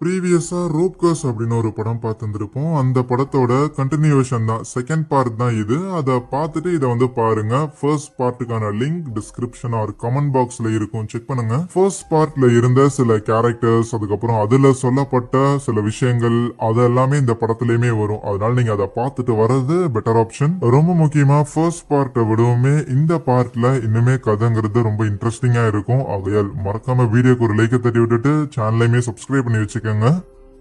ப்ரீவியஸா rope கர்ஸ் அப்படின்னு ஒரு படம் பார்த்துருப்போம். அந்த படத்தோட கண்டினியூவேஷன் தான், செகண்ட் பார்ட் தான் இது. அதை பார்த்துட்டு இதை வந்து பாருங்க. ஃபர்ஸ்ட் பார்ட்டுக்கான லிங்க் டிஸ்கிரிப்ஷன் ஆர் கமெண்ட் பாக்ஸ்ல இருக்கும், செக் பண்ணுங்க. ஃபர்ஸ்ட் பார்ட்ல இருந்த சில கேரக்டர்ஸ், அதுக்கப்புறம் அதுல சொல்லப்பட்ட சில விஷயங்கள், அதெல்லாமே இந்த படத்துலயுமே வரும். அதனால நீங்க அதை பார்த்துட்டு வர்றது பெட்டர் ஆப்ஷன். ரொம்ப முக்கியமா ஃபர்ஸ்ட் பார்ட்டை விடவுமே இந்த பார்ட்ல இன்னுமே கதைங்கிறது ரொம்ப இன்ட்ரெஸ்டிங்கா இருக்கும். ஆகையால் மறக்காம வீடியோக்கு ஒரு லைக்கை தட்டி விட்டுட்டு சேனலையுமே சப்ஸ்கிரைப் பண்ணி வச்சுக்கோங்க.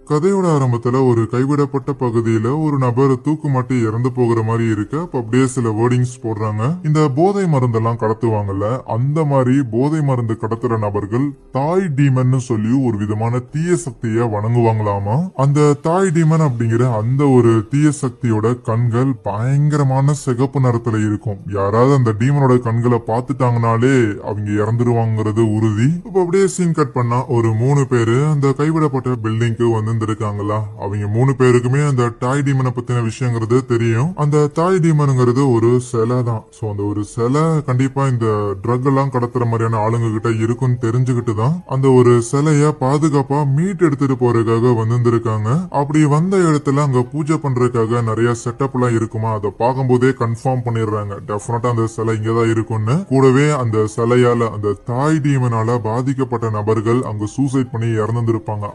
கதையோட ஆரம்பத்துல ஒரு கைவிடப்பட்ட பகுதியில ஒரு நபர் தூக்கு மாட்டி இறந்து போகிற மாதிரி இருக்கு. அப்ப அப்படியே சில வேர்டிங்ஸ் போடுறாங்க. இந்த போதை மருந்தெல்லாம் கடத்துவாங்கல்ல, அந்த மாதிரி போதை மருந்து கடத்துற நபர்கள் தாய் டீமன் சொல்லி ஒரு விதமான தீய சக்திய வணங்குவாங்களாமா. அந்த தாய் டீமன் அப்படிங்கிற அந்த ஒரு தீய சக்தியோட கண்கள் பயங்கரமான சிகப்பு நிறத்துல இருக்கும். யாராவது அந்த டீமனோட கண்களை பார்த்துட்டாங்கனாலே அவங்க இறந்துருவாங்கிறது உறுதி. இப்ப அப்படியே சீன் கட் பண்ணா ஒரு 3 பேரு அந்த கைவிடப்பட்ட பில்டிங்க்கு வந்து இருக்காங்களா. அவங்க 3 பேருக்குமே அந்த தாய் டீமனை பத்தின விஷயங்கிறது தெரியும். அந்த தாய் டீமனுங்கிறது ஒரு சிலை தான். சோ அந்த ஒரு சிலை கண்டிப்பா இந்த ட்ரக் எல்லாம் கடத்துற மாதிரியான ஆளுங்க கிட்ட இருக்குன்னு தெரிஞ்சுக்கிட்டு தான் அந்த ஒரு சிலைய பாதுகாப்பா மீட் எடுத்துட்டு போறதுக்காக வந்திருக்காங்க. அப்படி வந்த இடத்துல அங்க பூஜை பண்றதுக்காக நிறைய செட்டப் எல்லாம் இருக்குமா, அதை பார்க்கும் போதே கன்ஃபார்ம் பண்ணிடுறாங்க, டெஃபினட்டா அந்த சிலை இங்கதான் இருக்கும்னு. கூடவே அந்த சிலையால, அந்த தாய் டீமனால பாதிக்கப்பட்ட நபர்கள் அங்க சூசைட் பண்ணி இறந்துருப்பாங்க.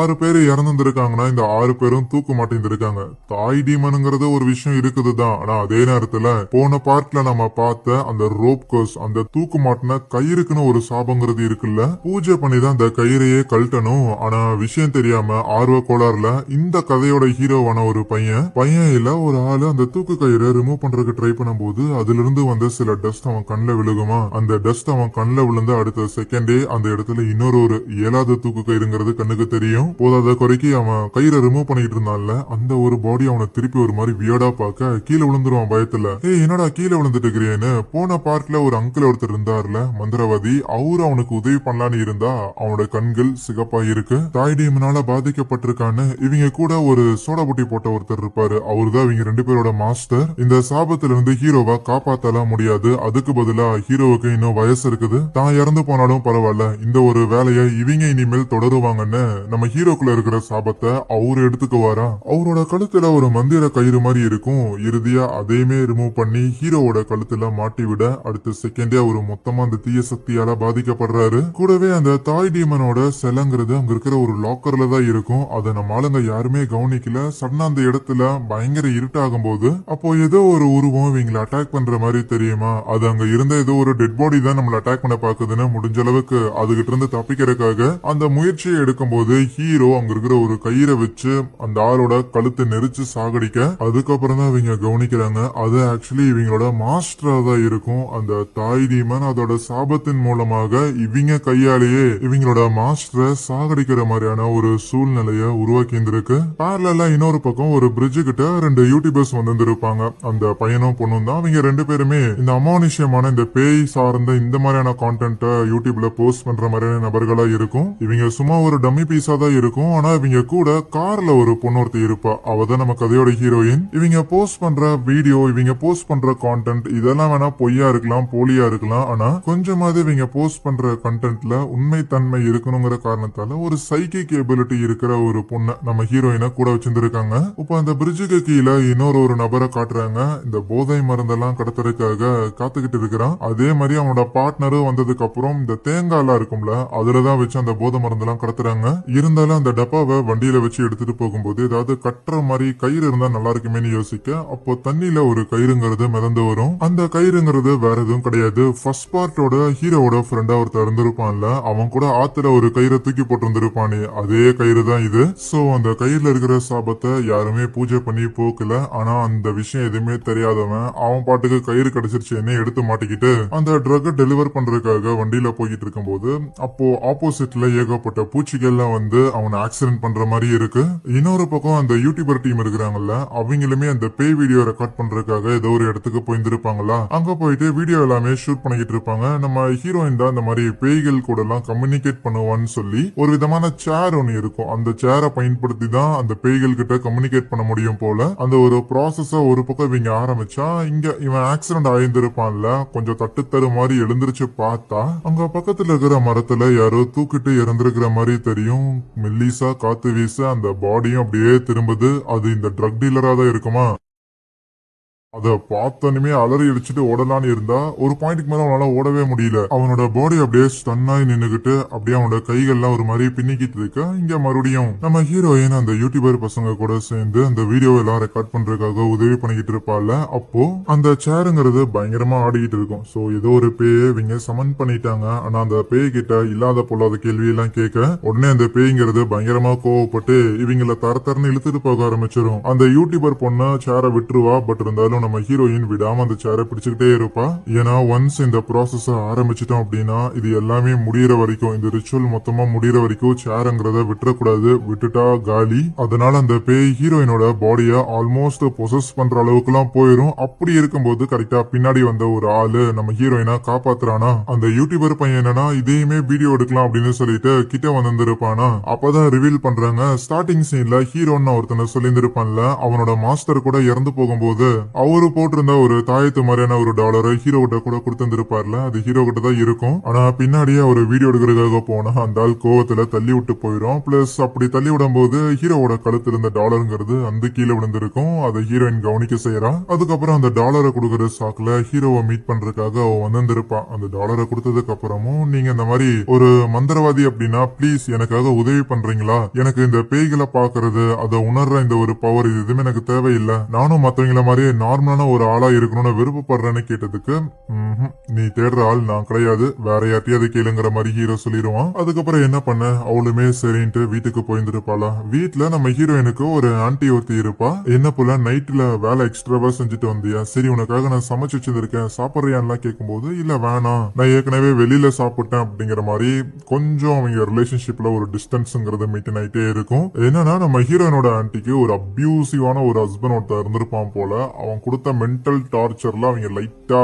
6 பேரு இறந்துருக்காங்கன்னா இந்த 6 பேரும் தூக்கு மாட்டிருக்காங்க. தாய் டீமனுங்கிறது ஒரு விஷயம் இருக்குதுதான். ஆனா அதே நேரத்துல போன பார்ட்ல நம்ம பார்த்த அந்த ரோப் கர்ஸ், அந்த தூக்கு மாட்டின கயிறுக்குன்னு ஒரு சாபங்கிறது இருக்குல்ல, பூஜை பண்ணிதான் அந்த கயிறையே கழட்டணும். ஆனா விஷயம் தெரியாம ஆர்வ கோளாறுல இந்த கதையோட ஹீரோவான ஒரு பையன் இல்ல ஒரு ஆளு அந்த தூக்கு கயிறை ரிமூவ் பண்றதுக்கு ட்ரை பண்ணும்போது அதுல இருந்து வந்து சில டஸ்ட் அவன் கண்ணில் விழுகுமா. அந்த டஸ்ட் அவன் கண்ணில் விழுந்து அடுத்த செகண்டே அந்த இடத்துல இன்னொரு ஒரு 7வது தூக்கு கயிறுங்கிறது கண்ணுக்கு தெரியும். போதாத குறைக்கு அவன் கயிறை ரிமூவ் பண்ணிட்டு இருந்தான்ல, அந்த ஒரு பாடி அவனை திருப்பி ஒரு மாதிரி வியர்டா பார்க்க கீழே விழுந்துருவான் பயத்துல. என்னடா கீழே விழுந்துட்டு இருக்கிறேன்னு. போன பார்ட்ல ஒரு அங்கிள் ஒருத்தர் இருந்தார்ல, மந்திரவாதி, அவரு அவனுக்கு உதவி பண்ணலான்னு இருந்தா அவனோட கண்கள் சிகப்பா இருக்கு. தாய் டீமனால பாதிக்கப்பட்டிருக்கான்னு இவங்க கூட ஒரு சோடா புட்டி போட்ட ஒருத்தர் இருப்பாரு, அவருதான் இவங்க 2 பேரோட மாஸ்டர். இந்த சாபத்துல இருந்து ஹீரோவா காப்பாத்தலாம் முடியாது. அதுக்கு பதிலா ஹீரோவுக்கு இன்னும் வயசு இருக்குது, தான் இறந்து போனாலும் பரவாயில்ல, இந்த ஒரு வேலையை இவங்க இனிமேல் தொடருவாங்கன்னு நம்ம ஹீரோக்குள்ள இருக்கிற சாபத்தை அவரு எடுத்துக்குவாரா. அவரோட கழுத்துல ஒரு மந்திர கயிறு மாதிரி இருக்கும். இறுதியா அதையுமே ரிமூவ் பண்ணி ஹீரோவோட கழுத்துல மாட்டி விட அடுத்த செகண்டே அவரு மொத்தமா அந்த தீய சக்தியால பாதிக்கப்படுறாரு. கூடவே அந்த தாய் டீமனோட சிலைங்கிறது அங்க இருக்கிற ஒரு லாக்கர்ல தான் இருக்கும். அதை நம்ம ஆளுங்க யாருமே கவனிக்கல. சடனா அந்த இடத்துல பயங்கர இருட்டாகும் போது அப்போ ஏதோ ஒரு உருவம் இவங்களை அட்டாக் பண்ற மாதிரி தெரியுமா. அது அங்க இருந்த ஏதோ ஒரு டெட் பாடி தான் நம்மள அட்டாக் பண்ண பாக்குதுன்னு முடிஞ்ச அளவுக்கு அதுகிட்ட இருந்து தப்பிக்கிறதுக்காக அந்த முயற்சியை எடுக்கும் போது ஹீரோ அங்க இருக்கிற ஒரு கயிறை வச்சு அந்த ஆளோட கழுத்தை நெரிச்சு சாகடிக்க அதுக்கப்புறம் தான் இவங்க கவனிக்கிறாங்க அது ஆக்சுவலி இவங்களோட மாஸ்டரா தான் இருக்கும். அந்த தாய் டீமன் அதோட சாபத்தின் மூலமாக இவங்க கையாலேயே இவங்களோட மாஸ்டரை சாகடிக்கிற மாதிரியான ஒரு சூழ்நிலைய உருவாக்கி இருந்திருக்கு. பேரலா இன்னொரு பக்கம் ஒரு பிரிட்ஜு கிட்ட 2 யூடியூபர்ஸ் வந்திருப்பாங்க. அந்த பையனும் பொண்ணும் தான். அவங்க 2 பேருமே இந்த அமானுஷ்யமான இந்த பேய் சார்ந்த இந்த மாதிரியான கான்டென்ட் யூடியூப்ல போஸ்ட் பண்ற மாதிரியான நபர்களா இருக்கும். இவங்க சும்மா ஒரு டம்மி பீஸா தான் இருக்கும். ஆனா இவங்க கூட கார்ல ஒரு பொண்ணு ஒருத்தி இருப்பா, அவதான் நம்ம கதையோட ஹீரோயின். இவங்க போஸ்ட் பண்ற வீடியோ, இவங்க போஸ்ட் பண்ற கான்டென்ட் இதெல்லாம் வேணா பொய்யா இருக்கலாம், போலியா இருக்கலாம். ஆனா கொஞ்சமாவது இவங்க போஸ்ட் பண்ற கண்டென்ட்ல உண்மை தன்மை இருக்கணுங்கிற காரணத்தால ஒரு சைக்கிக் எபிலிட்டி இருக்கிற ஒரு பொண்ணை நம்ம ஹீரோயினை கூட வச்சிருந்திருக்காங்க. இப்ப அந்த பிரிட்ஜுக்கு கீழே இன்னொரு நபரை காட்டுறாங்க. இந்த போதை மருந்தெல்லாம் கடத்துறதுக்காக காத்துக்கிட்டு இருக்கிறான். அதே மாதிரி அவனோட பார்ட்னரும் வந்ததுக்கு அப்புறம் இந்த தேங்காய் இருக்கும்ல, அதுலதான் வச்சு அந்த போதை மருந்தெல்லாம் கடத்துறாங்க. இருந்தாலும் அந்த டப்பாவை வண்டியில வச்சு எடுத்துட்டு போகும்போது ஏதாவது கட்டுற மாதிரி கயிறு இருந்தா நல்லா இருக்குமேனு யோசிக்க அப்போ தண்ணியில ஒரு கயிறுங்கிறது மிதந்து வரும். அந்த கயிறுங்கிறது வேற எதுவும் கிடையாது, ஃபர்ஸ்ட் பார்ட்டோட ஹீரோவோட ஃப்ரெண்டா ஒருத்தர் இருந்திருப்பான்ல, அவன் கூட ஆத்துல ஒரு கயிறை தூக்கி போட்டு இருந்திருப்பானே, அதே கயிறு தான் இது. சோ அந்த கயிறுல இருக்கிற சாபத்தை யாருமே பூஜை பண்ணி போக்கல. ஆனா அந்த விஷயம் எதுவுமே தெரியாதவன் அவன் பாட்டுக்கு கயிறு கிடைச்சிருச்சு என்ன எடுத்து மாட்டிக்கிட்டு அந்த ட்ரக் டெலிவர் பண்றதுக்காக வண்டியில போய்கிட்டு இருக்கும் போது அப்போ ஆப்போசிட்ல ஏகப்பட்ட பூச்சிகள்லாம் வந்து அவனை ஆக்சிடென்ட் பண்ற மாதிரி இருக்கு. இன்னொரு பக்கம் அந்த யூடியூபர் டீம் இருக்கிறாங்கல்ல, அவங்களுமே அந்த பேய் வீடியோ ரெக்கார்ட் பண்றதுக்காக ஏதோ ஒரு இடத்துக்கு போயிருந்திருப்பாங்களா. அங்க போயிட்டு வீடியோ எல்லாமே ஷூட் பண்ணிக்கிட்டு இருப்பாங்க. நம்ம ஹீரோயின் தான் இந்த மாதிரி பேய்கள் கூட எல்லாம் கம்யூனிகேட் பண்ணுவான்னு சொல்லி ஒரு விதமான சேர் ஒன்னு இருக்கும். அந்த சேரை பயன்படுத்தி தான் அந்த பேய்கள் கிட்ட கம்யூனிகேட் பண்ண முடியும் போல. அந்த ஒரு ப்ராசஸ ஒரு பக்கம் இவங்க ஆரம்பிச்சா இங்க இவன் ஆக்சிடென்ட் ஆயிருந்திருப்பான்ல, கொஞ்சம் தட்டுத்தரு மாதிரி எழுந்திருச்சு பார்த்தா அங்க பக்கத்துல இருக்கிற மரத்துல யாரோ தூக்கிட்டு இறந்திருக்கிற மாதிரி தெரியும். மெல்லிசா காத்து வீச அந்த பாடியும் அப்படியே திரும்புது. அது இந்த ட்ரக் டீலரா தான் இருக்குமா? அத பார்த்தோன்னுமே அலறி அடிச்சுட்டு ஓடலான்னு இருந்தா ஒரு பாயிண்ட்க்கு மேல அவனால ஓடவே முடியல. அவனோட பாடி அப்படியே ஸ்டன்னாய் நின்னுகிட்டு அப்படியே அவனோட கைகள்லாம் ஒரு மாதிரி பின்னிக்கிட்டு இருக்க. இங்க மறுபடியும் நம்ம ஹீரோயின் அந்த யூடியூபர் பசங்க கூட சேர்ந்து அந்த வீடியோ எல்லாம் ரெக்கார்ட் பண்றதுக்காக உதவி பண்ணிக்கிட்டு இருப்பாள். அப்போ அந்த சேருங்கிறது பயங்கரமா ஆடிக்கிட்டு இருக்கும். சோ ஏதோ ஒரு பேயை இவங்க சமன் பண்ணிட்டாங்க. ஆனா அந்த பேய் கிட்ட இல்லாத பொல்லாத கேள்வி எல்லாம் கேட்க உடனே அந்த பேய்ங்கிறது பயங்கரமா கோவப்பட்டு இவங்கள தரன்னு இழுத்துட்டு போக ஆரம்பிச்சிடும். அந்த யூடியூபர் பொண்ணு சேரை விட்டுருவா. பட் இருந்தாலும் நம்ம ஹீரோயின் விடாம அந்த சேரை பிடிச்சுக்கிட்டே இருப்பா. ஏன்னா ஒன்ஸ் இந்த ப்ராசஸ் ஆரம்பிச்சிட்டோம் அப்படின்னா இது எல்லாமே முடியற வரைக்கும், இந்த ரிச்சுவல் மொத்தமா முடியற வரைக்கும் சேருங்கிறத விட்டுறக்கூடாது. விட்டுட்டா காலி. அதனால அந்த பேய் ஹீரோயினோட பாடிய ஆல்மோஸ்ட் பொசஸ் பண்ற அளவுக்கு எல்லாம் போயிரும். அப்படி இருக்கும்போது கரெக்டா பின்னாடி வந்த ஒரு ஆளு நம்ம ஹீரோயினா காப்பாத்துறானா. அந்த யூடியூபர் பையன் என்னன்னா இதையுமே வீடியோ எடுக்கலாம் அப்படின்னு சொல்லிட்டு கிட்ட வந்திருப்பானா. அப்பதான் ரிவீல் பண்றாங்க. ஸ்டார்டிங் சீன்ல ஹீரோன்னு ஒருத்தனை சொல்லியிருந்திருப்பான்ல, அவனோட மாஸ்டர் கூட இறந்து போகும்போது அவரு போட்டிருந்த ஒரு தாயத்து மாதிரியான ஒரு டாலரை ஹீரோ கிட்ட கூட கொடுத்திருந்திருப்பார்ல, அது ஹீரோ கிட்ட தான் இருக்கும். ஆனா பின்னாடியே ஒரு வீடியோ எடுக்கிறதுக்காக போனா அந்த ஆள் கோவத்துல தள்ளி விட்டு போயிடும். பிளஸ் அப்படி தள்ளி விடும் போது ஹீரோவோட கழுத்துல இருந்த டாலருங்கிறது அந்த கீழே விழுந்திருக்கும். அதை ஹீரோயின் கவனிக்க செய்யறா. அதுக்கப்புறம் அந்த டாலரை கொடுக்கற சாக்குல ஹீரோவை மீட் பண்றதுக்காக அவ வந்திருப்பான். அந்த டாலரை கொடுத்ததுக்கு அப்புறமும் நீங்க இந்த மாதிரி ஒரு மந்திரவாதி அப்படின்னா ப்ளீஸ் எனக்காக உதவி பண்றீங்களா? எனக்கு இந்த பேய்களை பாக்குறது, அதை உணர்ற இந்த ஒரு பவர் இது எதுவுமே எனக்கு தேவையில்லை. நானும் மத்தவங்கள மாதிரி நார்மலான ஒரு ஆளா இருக்கணும்னு விருப்பப்படுறேன்னு கேட்டதுக்கு நீ தேடுற ஆள் நான் கிடையாது, வேற யார்ட்டையாவது கேளுங்கிற மாதிரி ஹீரோ சொல்லிடுவான். அதுக்கப்புறம் என்ன பண்ண அவளுமே சரின்ட்டு வீட்டுக்கு போயிருந்திருப்பாளா. வீட்டுல நம்ம ஹீரோயினுக்கு ஒரு ஆன்டி ஒருத்தி இருப்பா. என்ன போல நைட்ல வேலை எக்ஸ்ட்ராவா செஞ்சுட்டு வந்தியா, சரி உனக்காக நான் சமைச்சு வச்சிருக்கேன் சாப்பிட்றியான்லாம் கேட்கும்போது இல்ல வேணாம் நான் ஏற்கனவே வெளியில சாப்பிட்டேன் அப்படிங்கிற மாதிரி கொஞ்சம் அவங்க ரிலேஷன்ஷிப்ல ஒரு டிஸ்டன்ஸ்ங்கிறது மெயின்டைன் ஆயிட்டே இருக்கும். என்னன்னா நம்ம ஹீரோயினோட ஆன்டிக்கு ஒரு அபியூசிவான ஒரு ஹஸ்பண்ட் ஒருத்தர் இருந்திருப்பான் போல. அவன் கொடுத்த மென்டல் டார்ச்சர்ல அவங்க லைட்டா